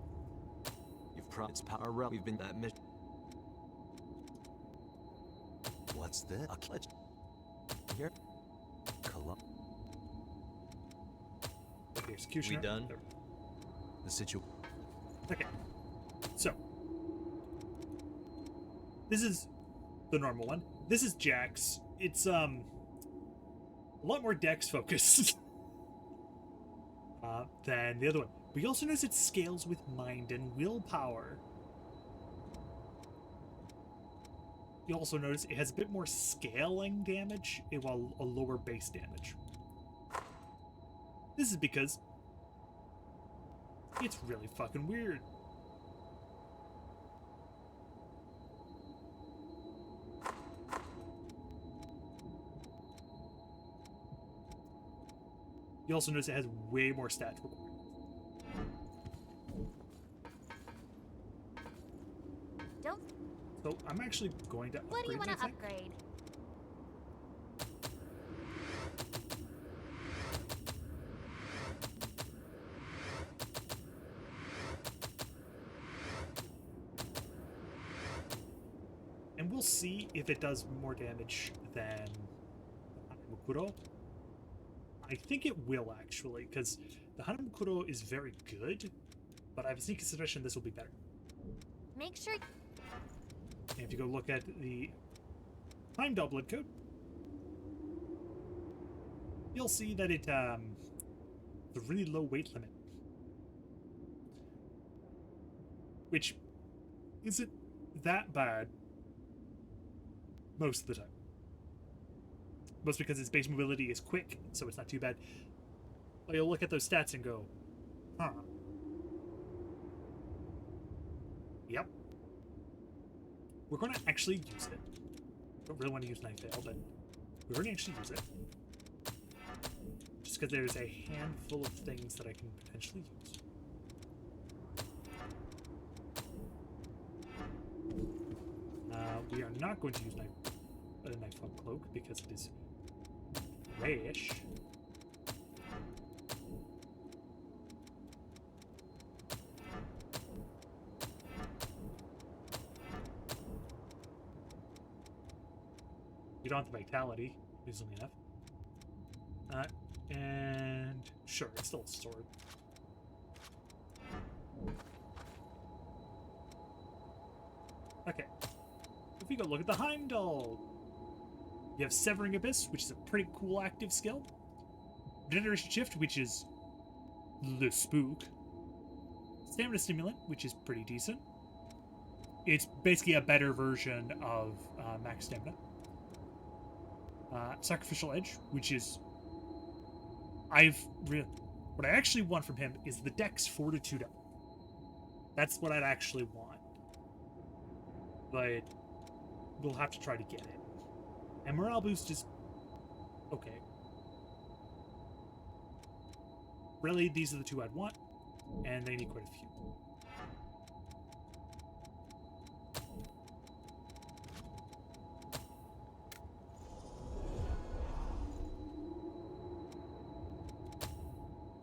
You've promised power up. We've been that mission. What's this? A clutch. Here. The executioner. We done? The situation. Okay. So. This is the normal one. This is Jax. It's, a lot more dex focused than the other one. We also notice it scales with mind and willpower. You also notice it has a bit more scaling damage while a lower base damage. This is because it's really fucking weird. You also notice it has way more stats. Don't. So I'm actually going to upgrade. What do you want I to think. upgrade? And we'll see if it does more damage than Hanamukuro. I think it will, actually, because the Hanamukuro is very good, but I have a sneaky suspicion this will be better. Make sure. And if you go look at the Heimdall blood code, you'll see that it the really low weight limit, which isn't that bad most of the time. Most because its base mobility is quick, so it's not too bad. But you'll look at those stats and go, huh. Yep. We're going to actually use it. Don't really want to use Knife Veil, but we're going to actually use it. Just because there's a handful of things that I can potentially use. We are not going to use Knife on Cloak because it is grayish. You don't have the vitality, easily enough. And sure, it's still a sword. Okay. If we go look at the Heimdall, you have Severing Abyss, which is a pretty cool active skill. Regeneration Shift, which is the spook. Stamina Stimulant, which is pretty decent. It's basically a better version of Max Stamina. Sacrificial Edge, which is... what I actually want from him is the Dex Fortitude up. That's what I'd actually want. But we'll have to try to get it. And morale boost is okay. Really, these are the two I'd want, and they need quite a few.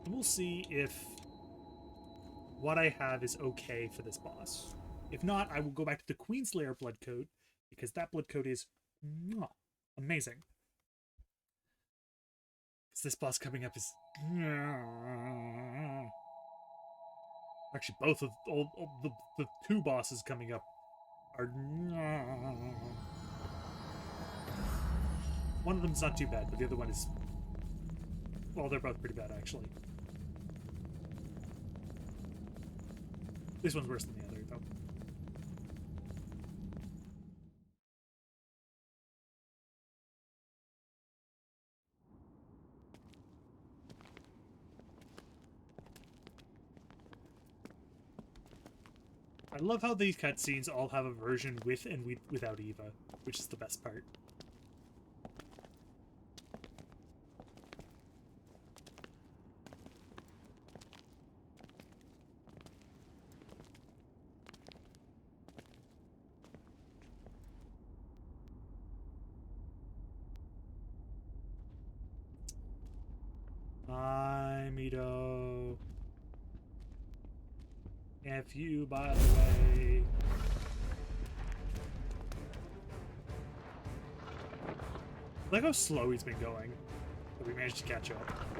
And we'll see if what I have is okay for this boss. If not, I will go back to the Queenslayer blood code, because that blood code is amazing. Because this boss coming up is... Actually, both of all the two bosses coming up are... One of them's not too bad, but the other one is... Well, they're both pretty bad, actually. This one's worse than the other, though. I love how these cutscenes all have a version with and without Eva, which is the best part. Hi, Mito. F you, by the way. I like how slow he's been going, but we managed to catch up.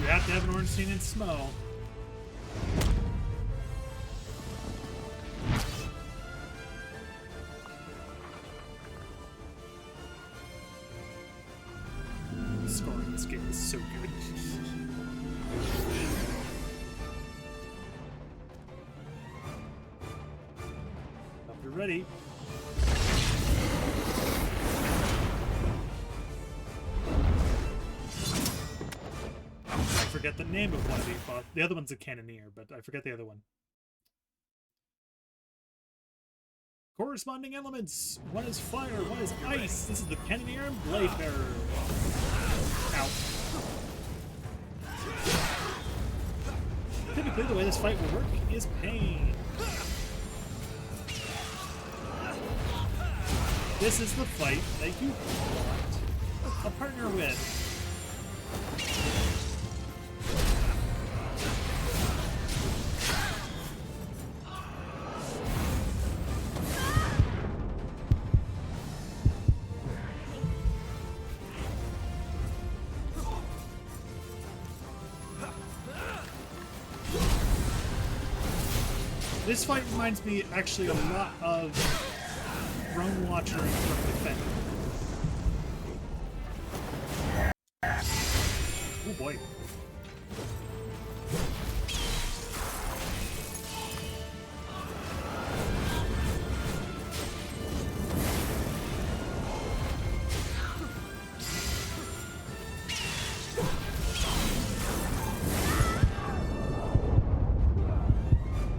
You have to have an Ornstein and Smo. The scoring in this game is so good. Hope you're ready. I forget the name of one of these boss. The other one's a cannoneer, but I forget the other one. Corresponding elements. One is fire, one is ice. This is the cannoneer and blade bearer. Ow. Typically, the way this fight will work is pain. This is the fight that you want a partner with. This fight reminds me actually a lot of Throne Watcher from Defender. Oh boy.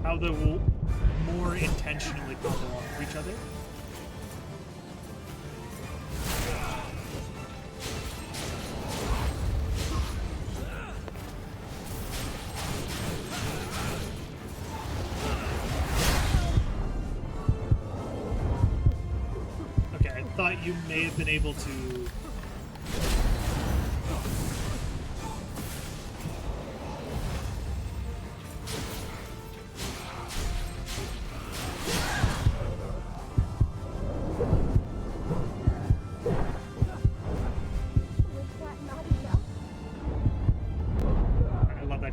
How they will more intentionally combo off of each other. Okay, I thought you may have been able to...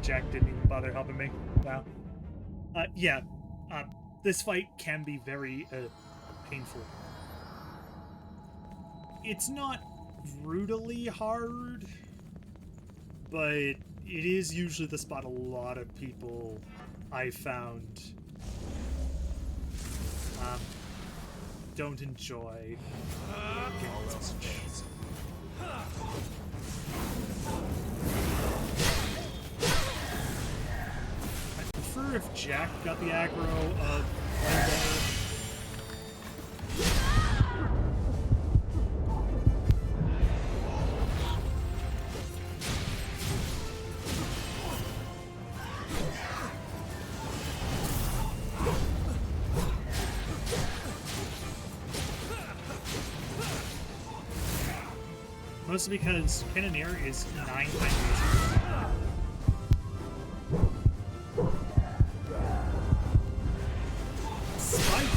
Jack didn't even bother helping me. Wow. Yeah. This fight can be very painful. It's not brutally hard, but it is usually the spot a lot of people I found don't enjoy. All else fails. I prefer if Jack got the aggro of Limbo. Mostly because Cannoneer is 9 times easier. Spike.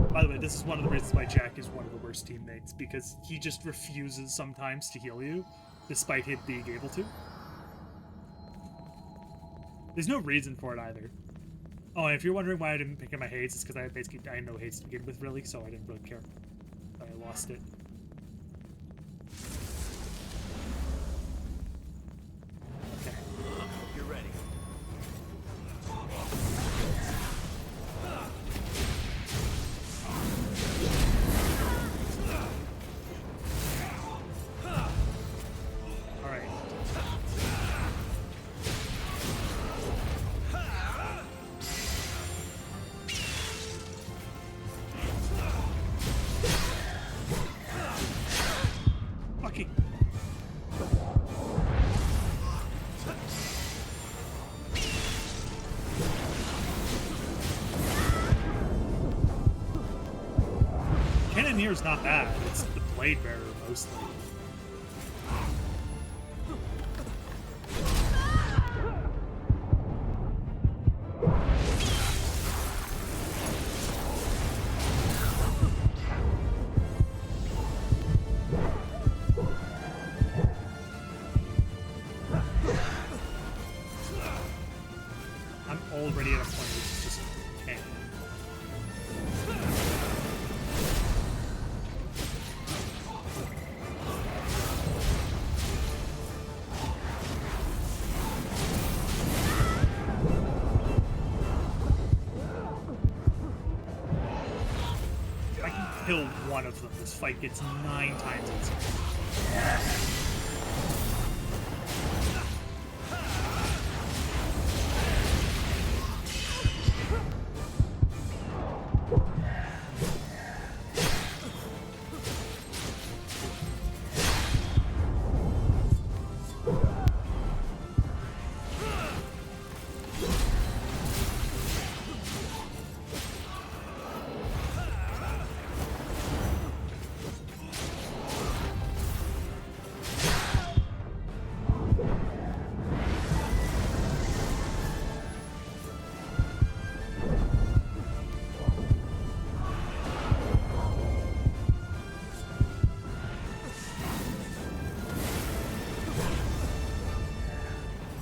By the way, this is one of the reasons why Jack is one of the worst teammates, because he just refuses sometimes to heal you, despite him being able to. There's no reason for it either. Oh, and if you're wondering why I didn't pick up my haze, it's because I had no haze to begin with, really, so I didn't really care. I lost it. Okay. Hope you're ready. Alright. Fucking. Cannoneer's not bad. It's the blade bearer mostly. I'm already at a point where it's just cannon. If I can kill one of them, this fight gets 9 times easier.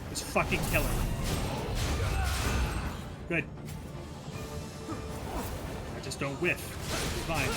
Just fucking kill her. Good. I just don't whiff. It's fine.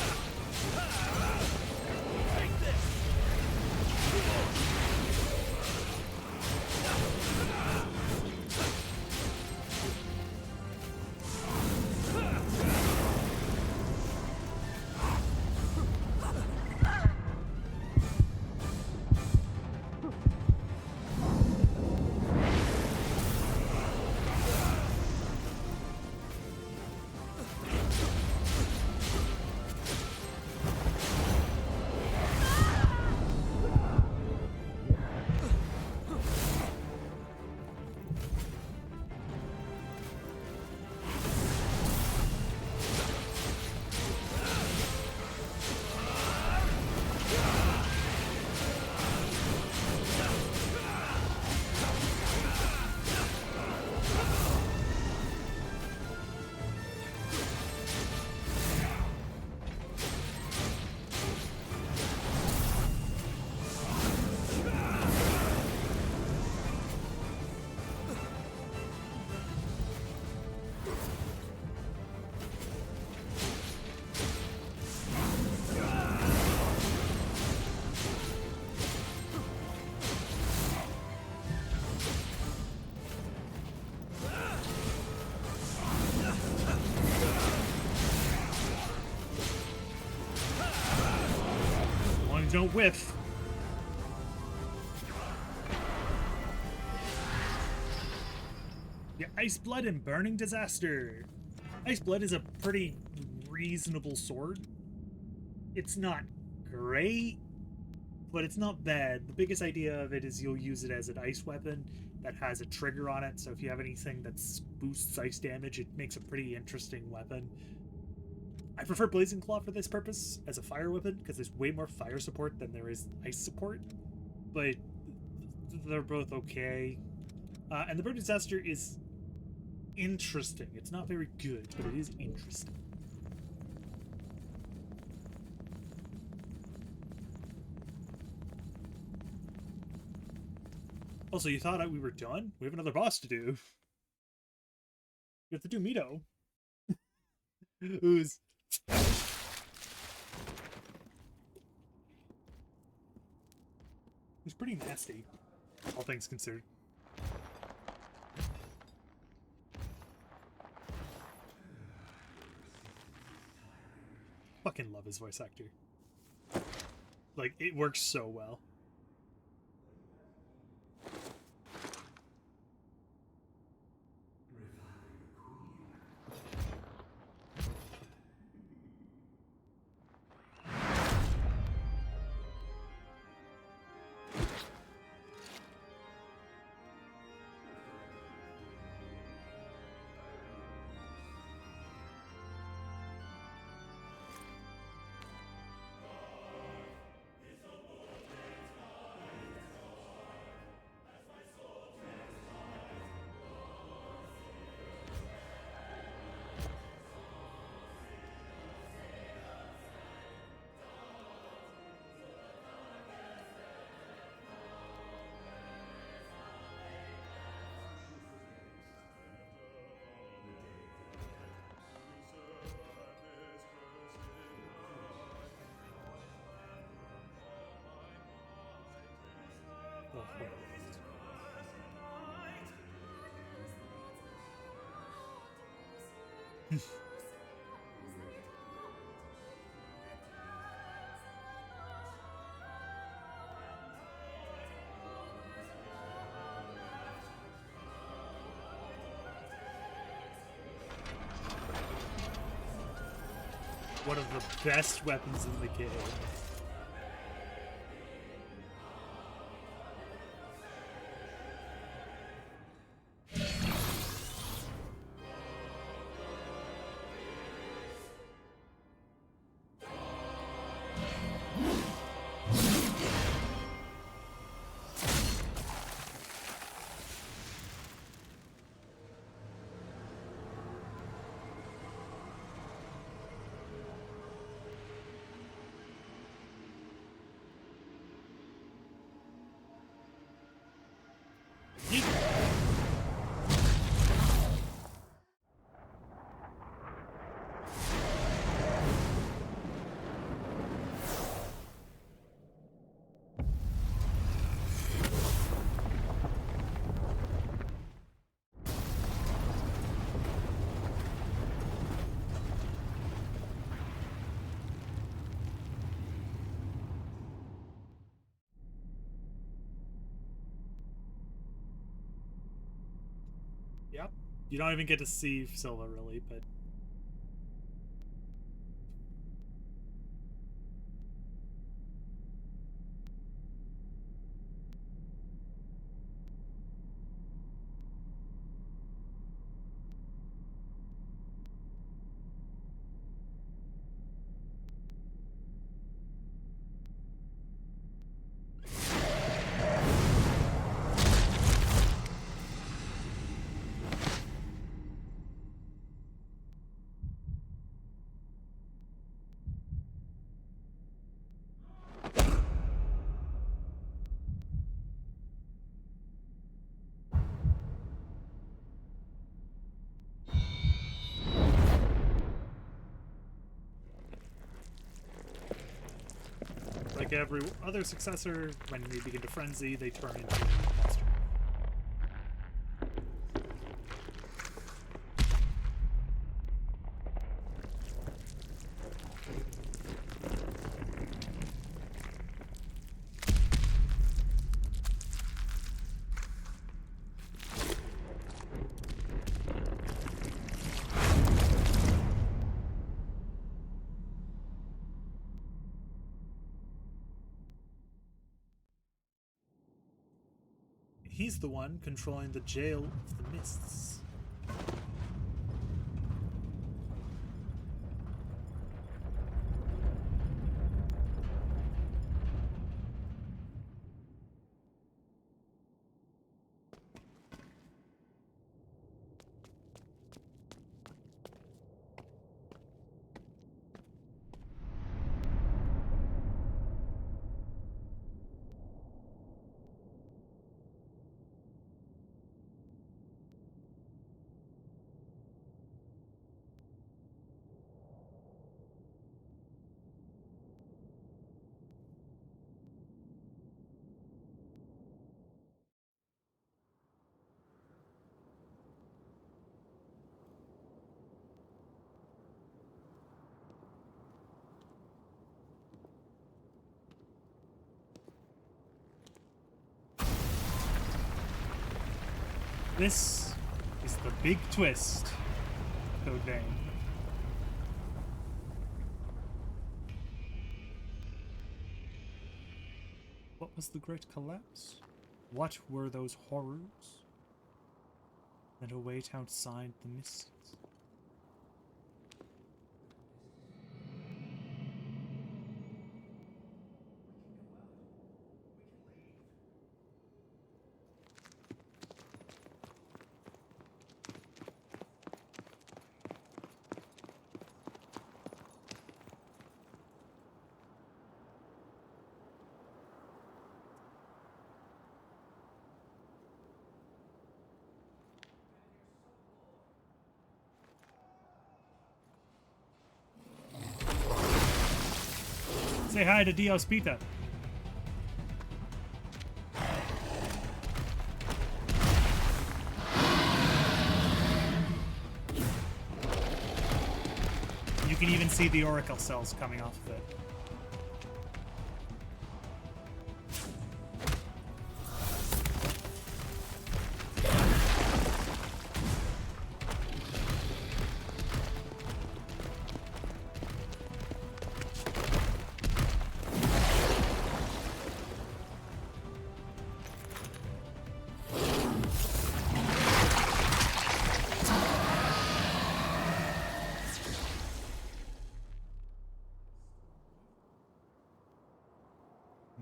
don't whiff. Yeah, Ice Blood and Burning Disaster. Ice Blood is a pretty reasonable sword. It's not great, but it's not bad. The biggest idea of it is you'll use it as an ice weapon that has a trigger on it, so if you have anything that boosts ice damage, it makes a pretty interesting weapon. I prefer Blazing Claw for this purpose as a fire weapon, because there's way more fire support than there is ice support, but they're both okay. And the Burning Disaster is interesting. It's not very good, but it is interesting. Also, you thought we were done? We have another boss to do. We have to do Mito. Who's... He's pretty nasty, all things considered. Fucking love his voice actor. Like, it works so well. One of the best weapons in the game. Yep. You don't even get to see Silva, really, but... Like every other successor, when they begin to frenzy, they turn into a monster. he's the one controlling the jail of the mists. This is the big twist, Code Vein. What was the Great Collapse? What were those horrors that await outside the mists? Say hi to Dios Pita. You can even see the oracle cells coming off of it.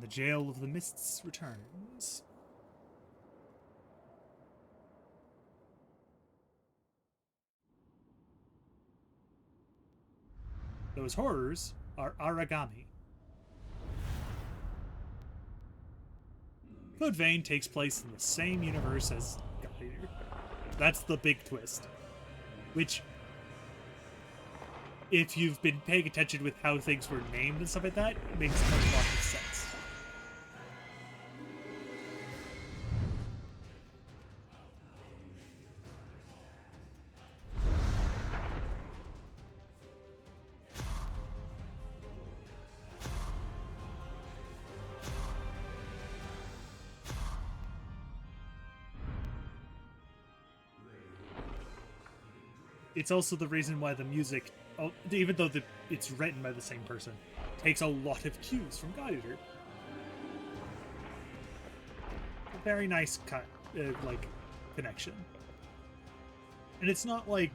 The Jail of the Mists returns. Those horrors are Aragami. Code Vein takes place in the same universe as God Eater. That's the big twist. Which, if you've been paying attention with how things were named and stuff like that, makes a lot of sense. It's also the reason why the music, even though it's written by the same person, takes a lot of cues from God Eater. A very nice connection. And it's not like,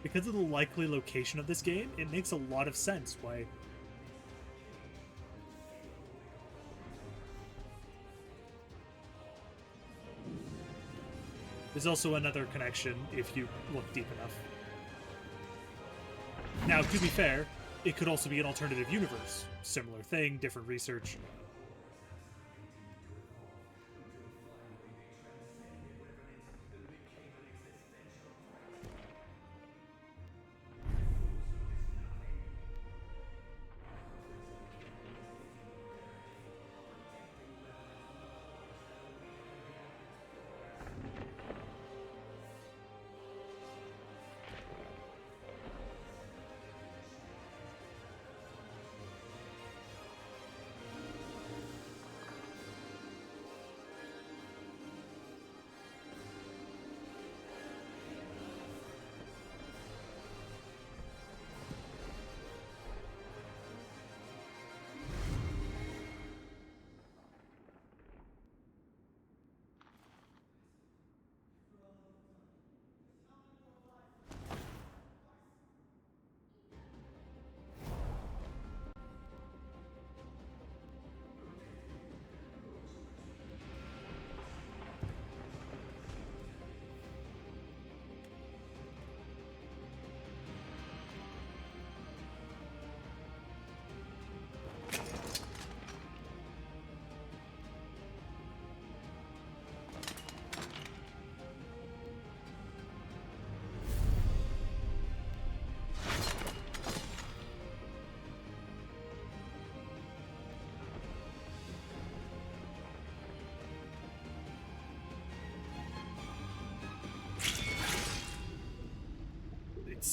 because of the likely location of this game, it makes a lot of sense why. There's also another connection if you look deep enough. Now, to be fair, it could also be an alternative universe. Similar thing, different research.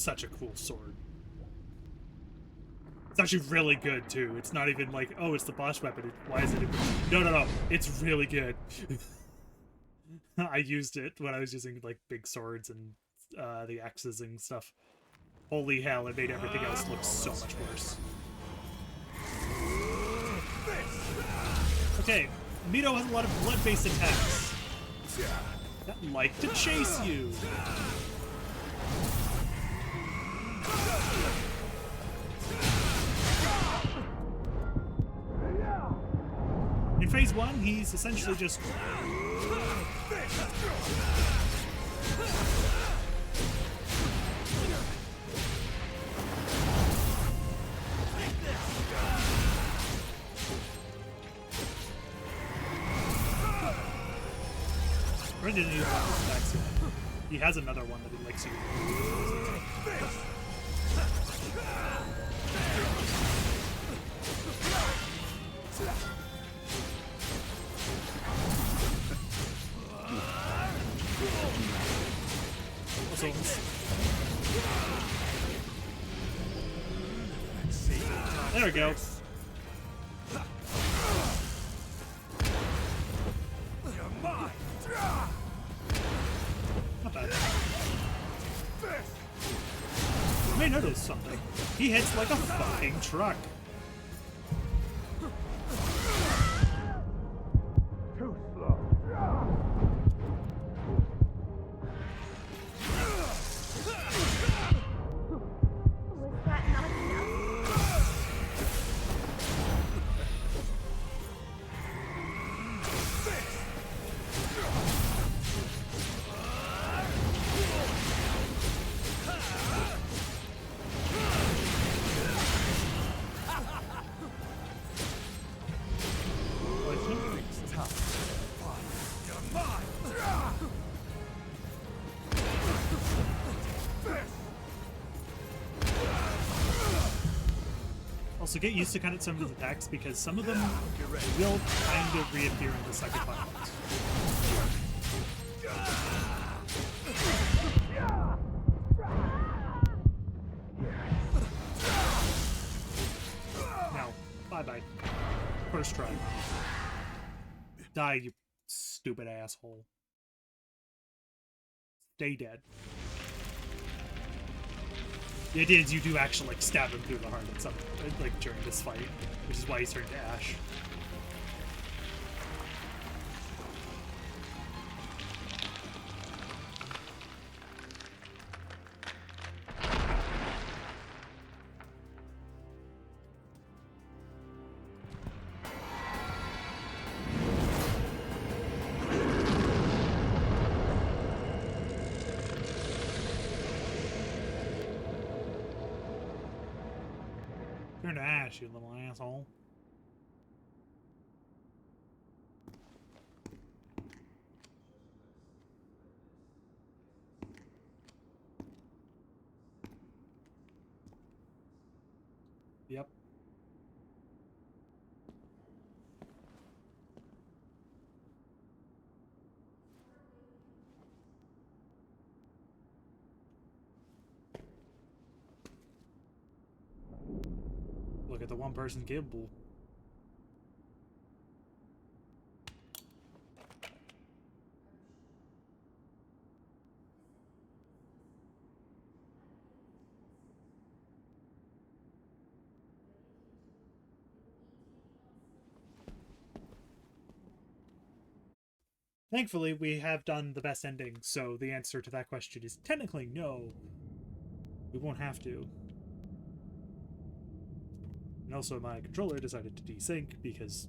such a cool sword. It's actually really good too. It's not even like, oh, it's the boss weapon. Why is it? No. It's really good. I used it when I was using like big swords and the axes and stuff. Holy hell! It made everything else look so much worse. Okay, Mito has a lot of blood-based attacks that like to chase you. In phase 1, he's essentially just... Brendan didn't use one of his attacks yet. He has another one that he likes to use. There we go. Not bad. You may notice something. He hits like a fucking truck. Too slow. Was that not enough? Also, get used to kind of some of his attacks because some of them will kind of reappear in the second final boss. No. Bye-bye. First try. Die, you stupid asshole. Stay dead. The idea is you do actually like stab him through the heart at some like during this fight, which is why he's turned to ash. Turn to ash, you little asshole. Yep. Look at the one person capable. Thankfully, we have done the best ending, so the answer to that question is technically no. We won't have to. And also my controller decided to desync because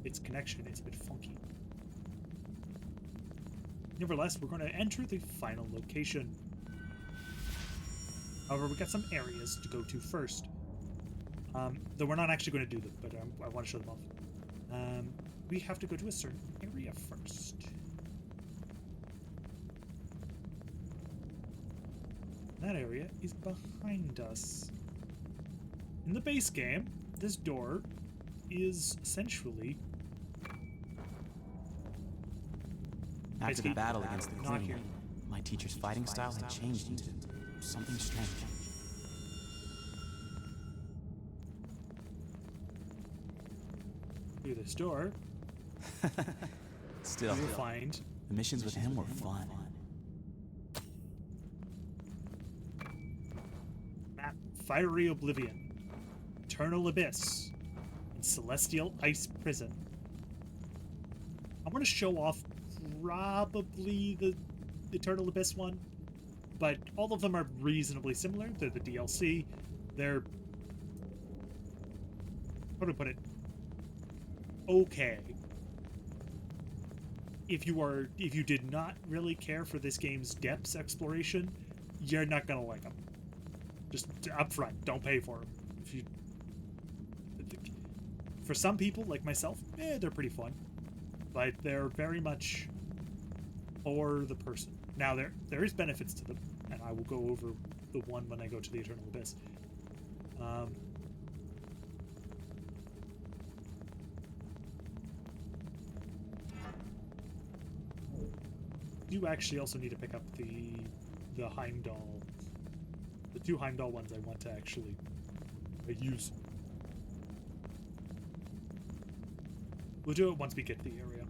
its connection is a bit funky. Nevertheless, we're going to enter the final location. However, we got some areas to go to first. Though we're not actually going to do them, but I want to show them off. We have to go to a certain area first. That area is behind us. In the base game, this door is essentially... After the battle against the Queen, my teacher's fighting style had changed into something strange. Through this door, Still, you'll find the missions with him were fun. map Fiery Oblivion, Eternal Abyss, and Celestial Ice Prison. I'm going to show off probably the Eternal Abyss one, but all of them are reasonably similar. They're the DLC. They're, how do I put it? Okay. If you did not really care for this game's depths exploration, you're not gonna like them. Just up front, don't pay for them. For some people like myself, they're pretty fun, but they're very much for the person. Now there is benefits to them, and I will go over the one when I go to the Eternal Abyss. You actually also need to pick up the Heimdall. The 2 Heimdall ones I want to actually use. We'll do it once we get to the area.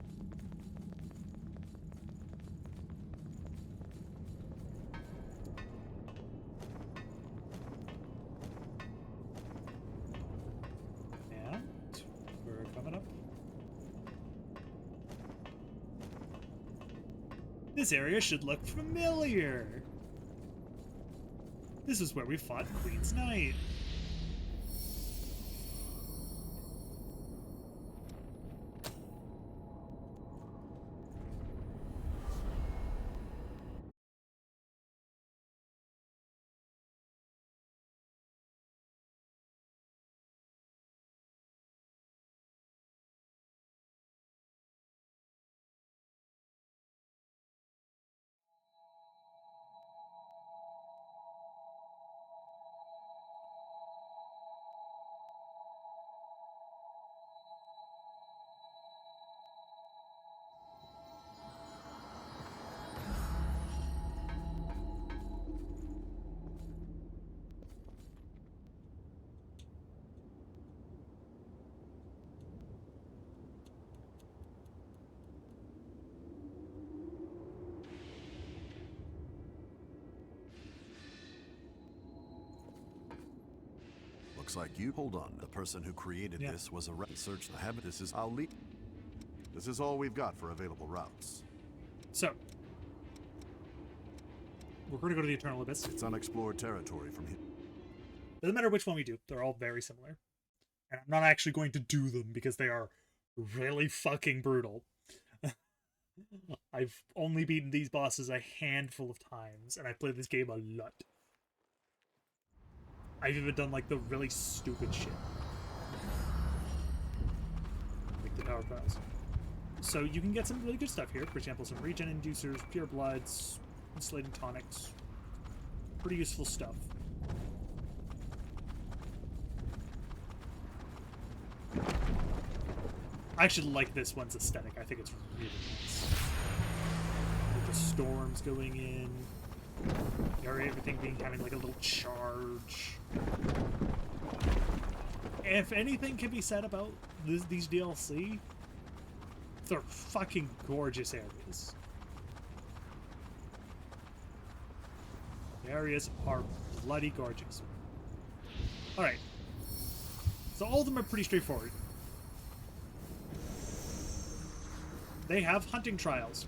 And we're coming up. This area should look familiar. This is where we fought Queen's Knight. Looks like you. Hold on. The person who created this was a search the habit. This is This is all we've got for available routes. So we're going to go to the Eternal Abyss. It's unexplored territory from here. Doesn't matter which one we do. They're all very similar. And I'm not actually going to do them because they are really fucking brutal. I've only beaten these bosses a handful of times, and I've played this game a lot. I've even done, like, the really stupid shit. Like the power piles. So you can get some really good stuff here. For example, some regen inducers, pure bloods, insulating tonics. Pretty useful stuff. I actually like this one's aesthetic. I think it's really nice. With the storms going in. Everything being kind of like a little charge. If anything can be said about these DLC, they're fucking gorgeous areas. The areas are bloody gorgeous. Alright. So all of them are pretty straightforward. They have hunting trials.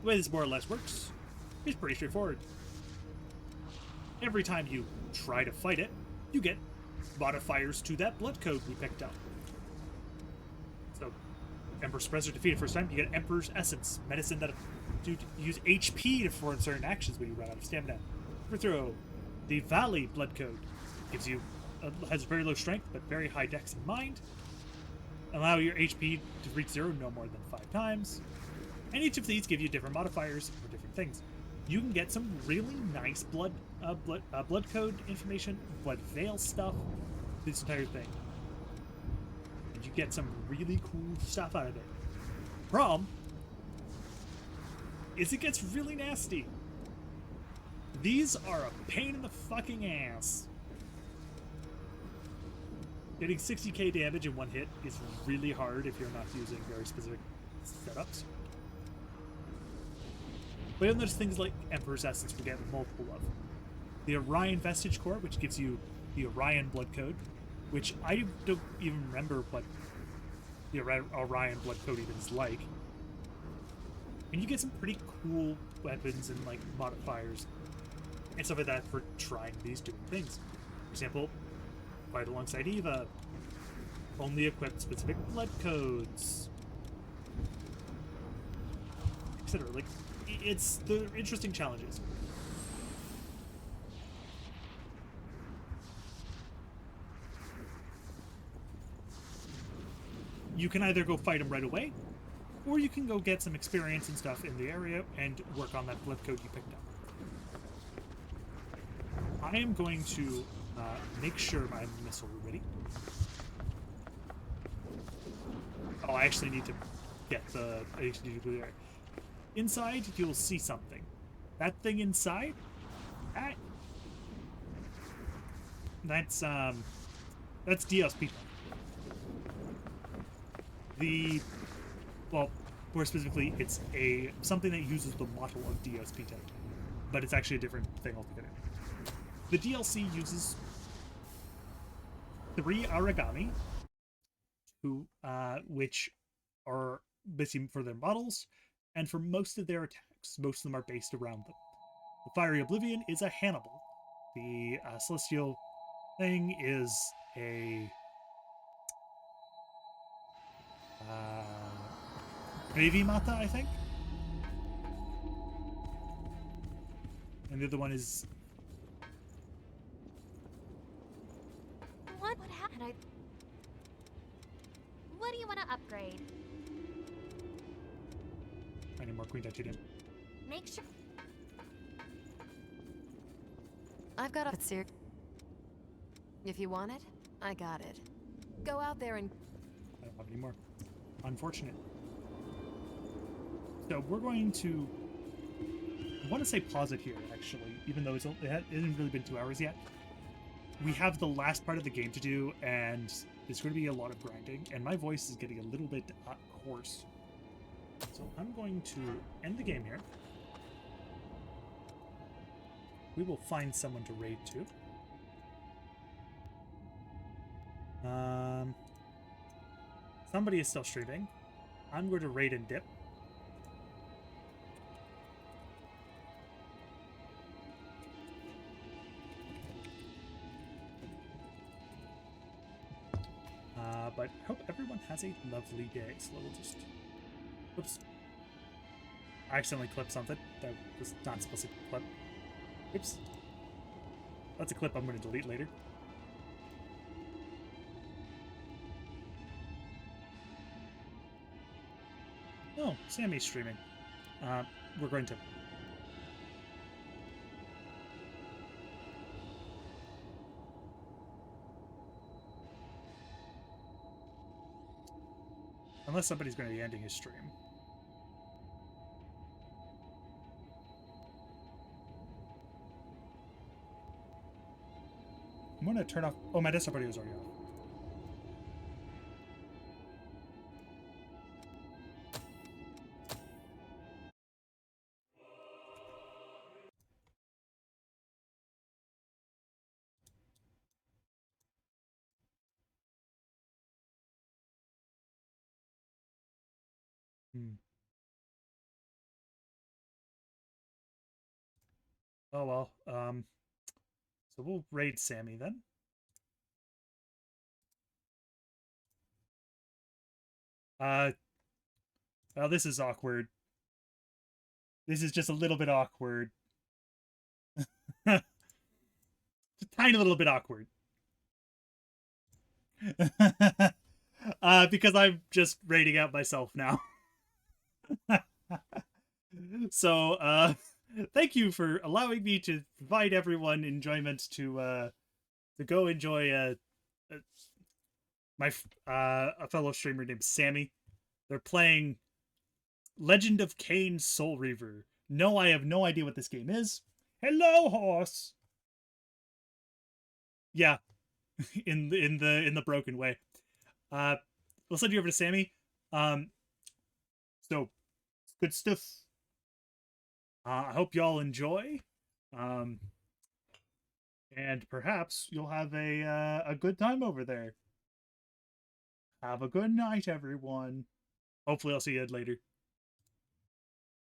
The way this more or less works is pretty straightforward. Every time you try to fight it, you get modifiers to that blood code we picked up. So, Emperor Suppressor defeated first time, you get Emperor's Essence, medicine that you use HP to perform certain actions when you run out of stamina. Overthrow, the Valley blood code gives you has very low strength but very high dex and mind. Allow your HP to reach 0 no more than 5 times. And each of these give you different modifiers for different things. You can get some really nice blood code information, blood veil stuff, this entire thing. And you get some really cool stuff out of it. Problem is it gets really nasty. These are a pain in the fucking ass. Getting 60k damage in one hit is really hard if you're not using very specific setups. But then there's things like Emperor's Essence we get multiple of. The Orion Vestige Core, which gives you the Orion Blood Code, which I don't even remember what the Orion Blood Code even is like. And you get some pretty cool weapons and like modifiers and stuff like that for trying these different things. For example, fight alongside Eva. Only equip specific blood codes. Etc. Like, they're interesting challenges. You can either go fight them right away, or you can go get some experience and stuff in the area and work on that blood code you picked up. I am going to make sure my missile is ready. Oh, I actually need to get the... I actually need to go there. Inside, you'll see something. That thing inside, that's DLSP. Well, more specifically, it's something that uses the model of DLSP type, but it's actually a different thing altogether. The DLC uses 3 Aragami, which are basically for their models, and for most of their attacks. Most of them are based around them. The Fiery Oblivion is a Hannibal. The Celestial thing is a Navy Mata, I think. And the other one is... What happened? What do you want to upgrade? I need more Queen Titanium. Make sure... I've got a seer. If you want it, I got it. Go out there and... I don't have any more. Unfortunate. So we're going to... I want to say pause it here, actually, even though it hasn't really been 2 hours yet. We have the last part of the game to do, and there's going to be a lot of grinding, and my voice is getting a little bit hoarse. So I'm going to end the game here. We will find someone to raid to. Somebody is still streaming. I'm going to raid and dip. But I hope everyone has a lovely day. So we'll just... Oops. I accidentally clipped something that was not supposed to clip. Oops. That's a clip I'm going to delete later. Oh, Sammy's streaming. We're going to... Unless somebody's going to be ending his stream. I'm going to turn off... Oh, my desktop audio is already off. Oh well, so we'll raid Sammy then. Well, this is awkward. This is just a little bit awkward. Just a tiny little bit awkward. Because I'm just raiding out myself now. So, thank you for allowing me to provide everyone enjoyment to go enjoy a fellow streamer named Sammy. They're playing Legend of Kain Soul Reaver. No, I have no idea what this game is. Hello, horse. Yeah, in the broken way. We'll send you over to Sammy. So good stuff. I hope y'all enjoy. And perhaps you'll have a good time over there. Have a good night, everyone. Hopefully I'll see you later.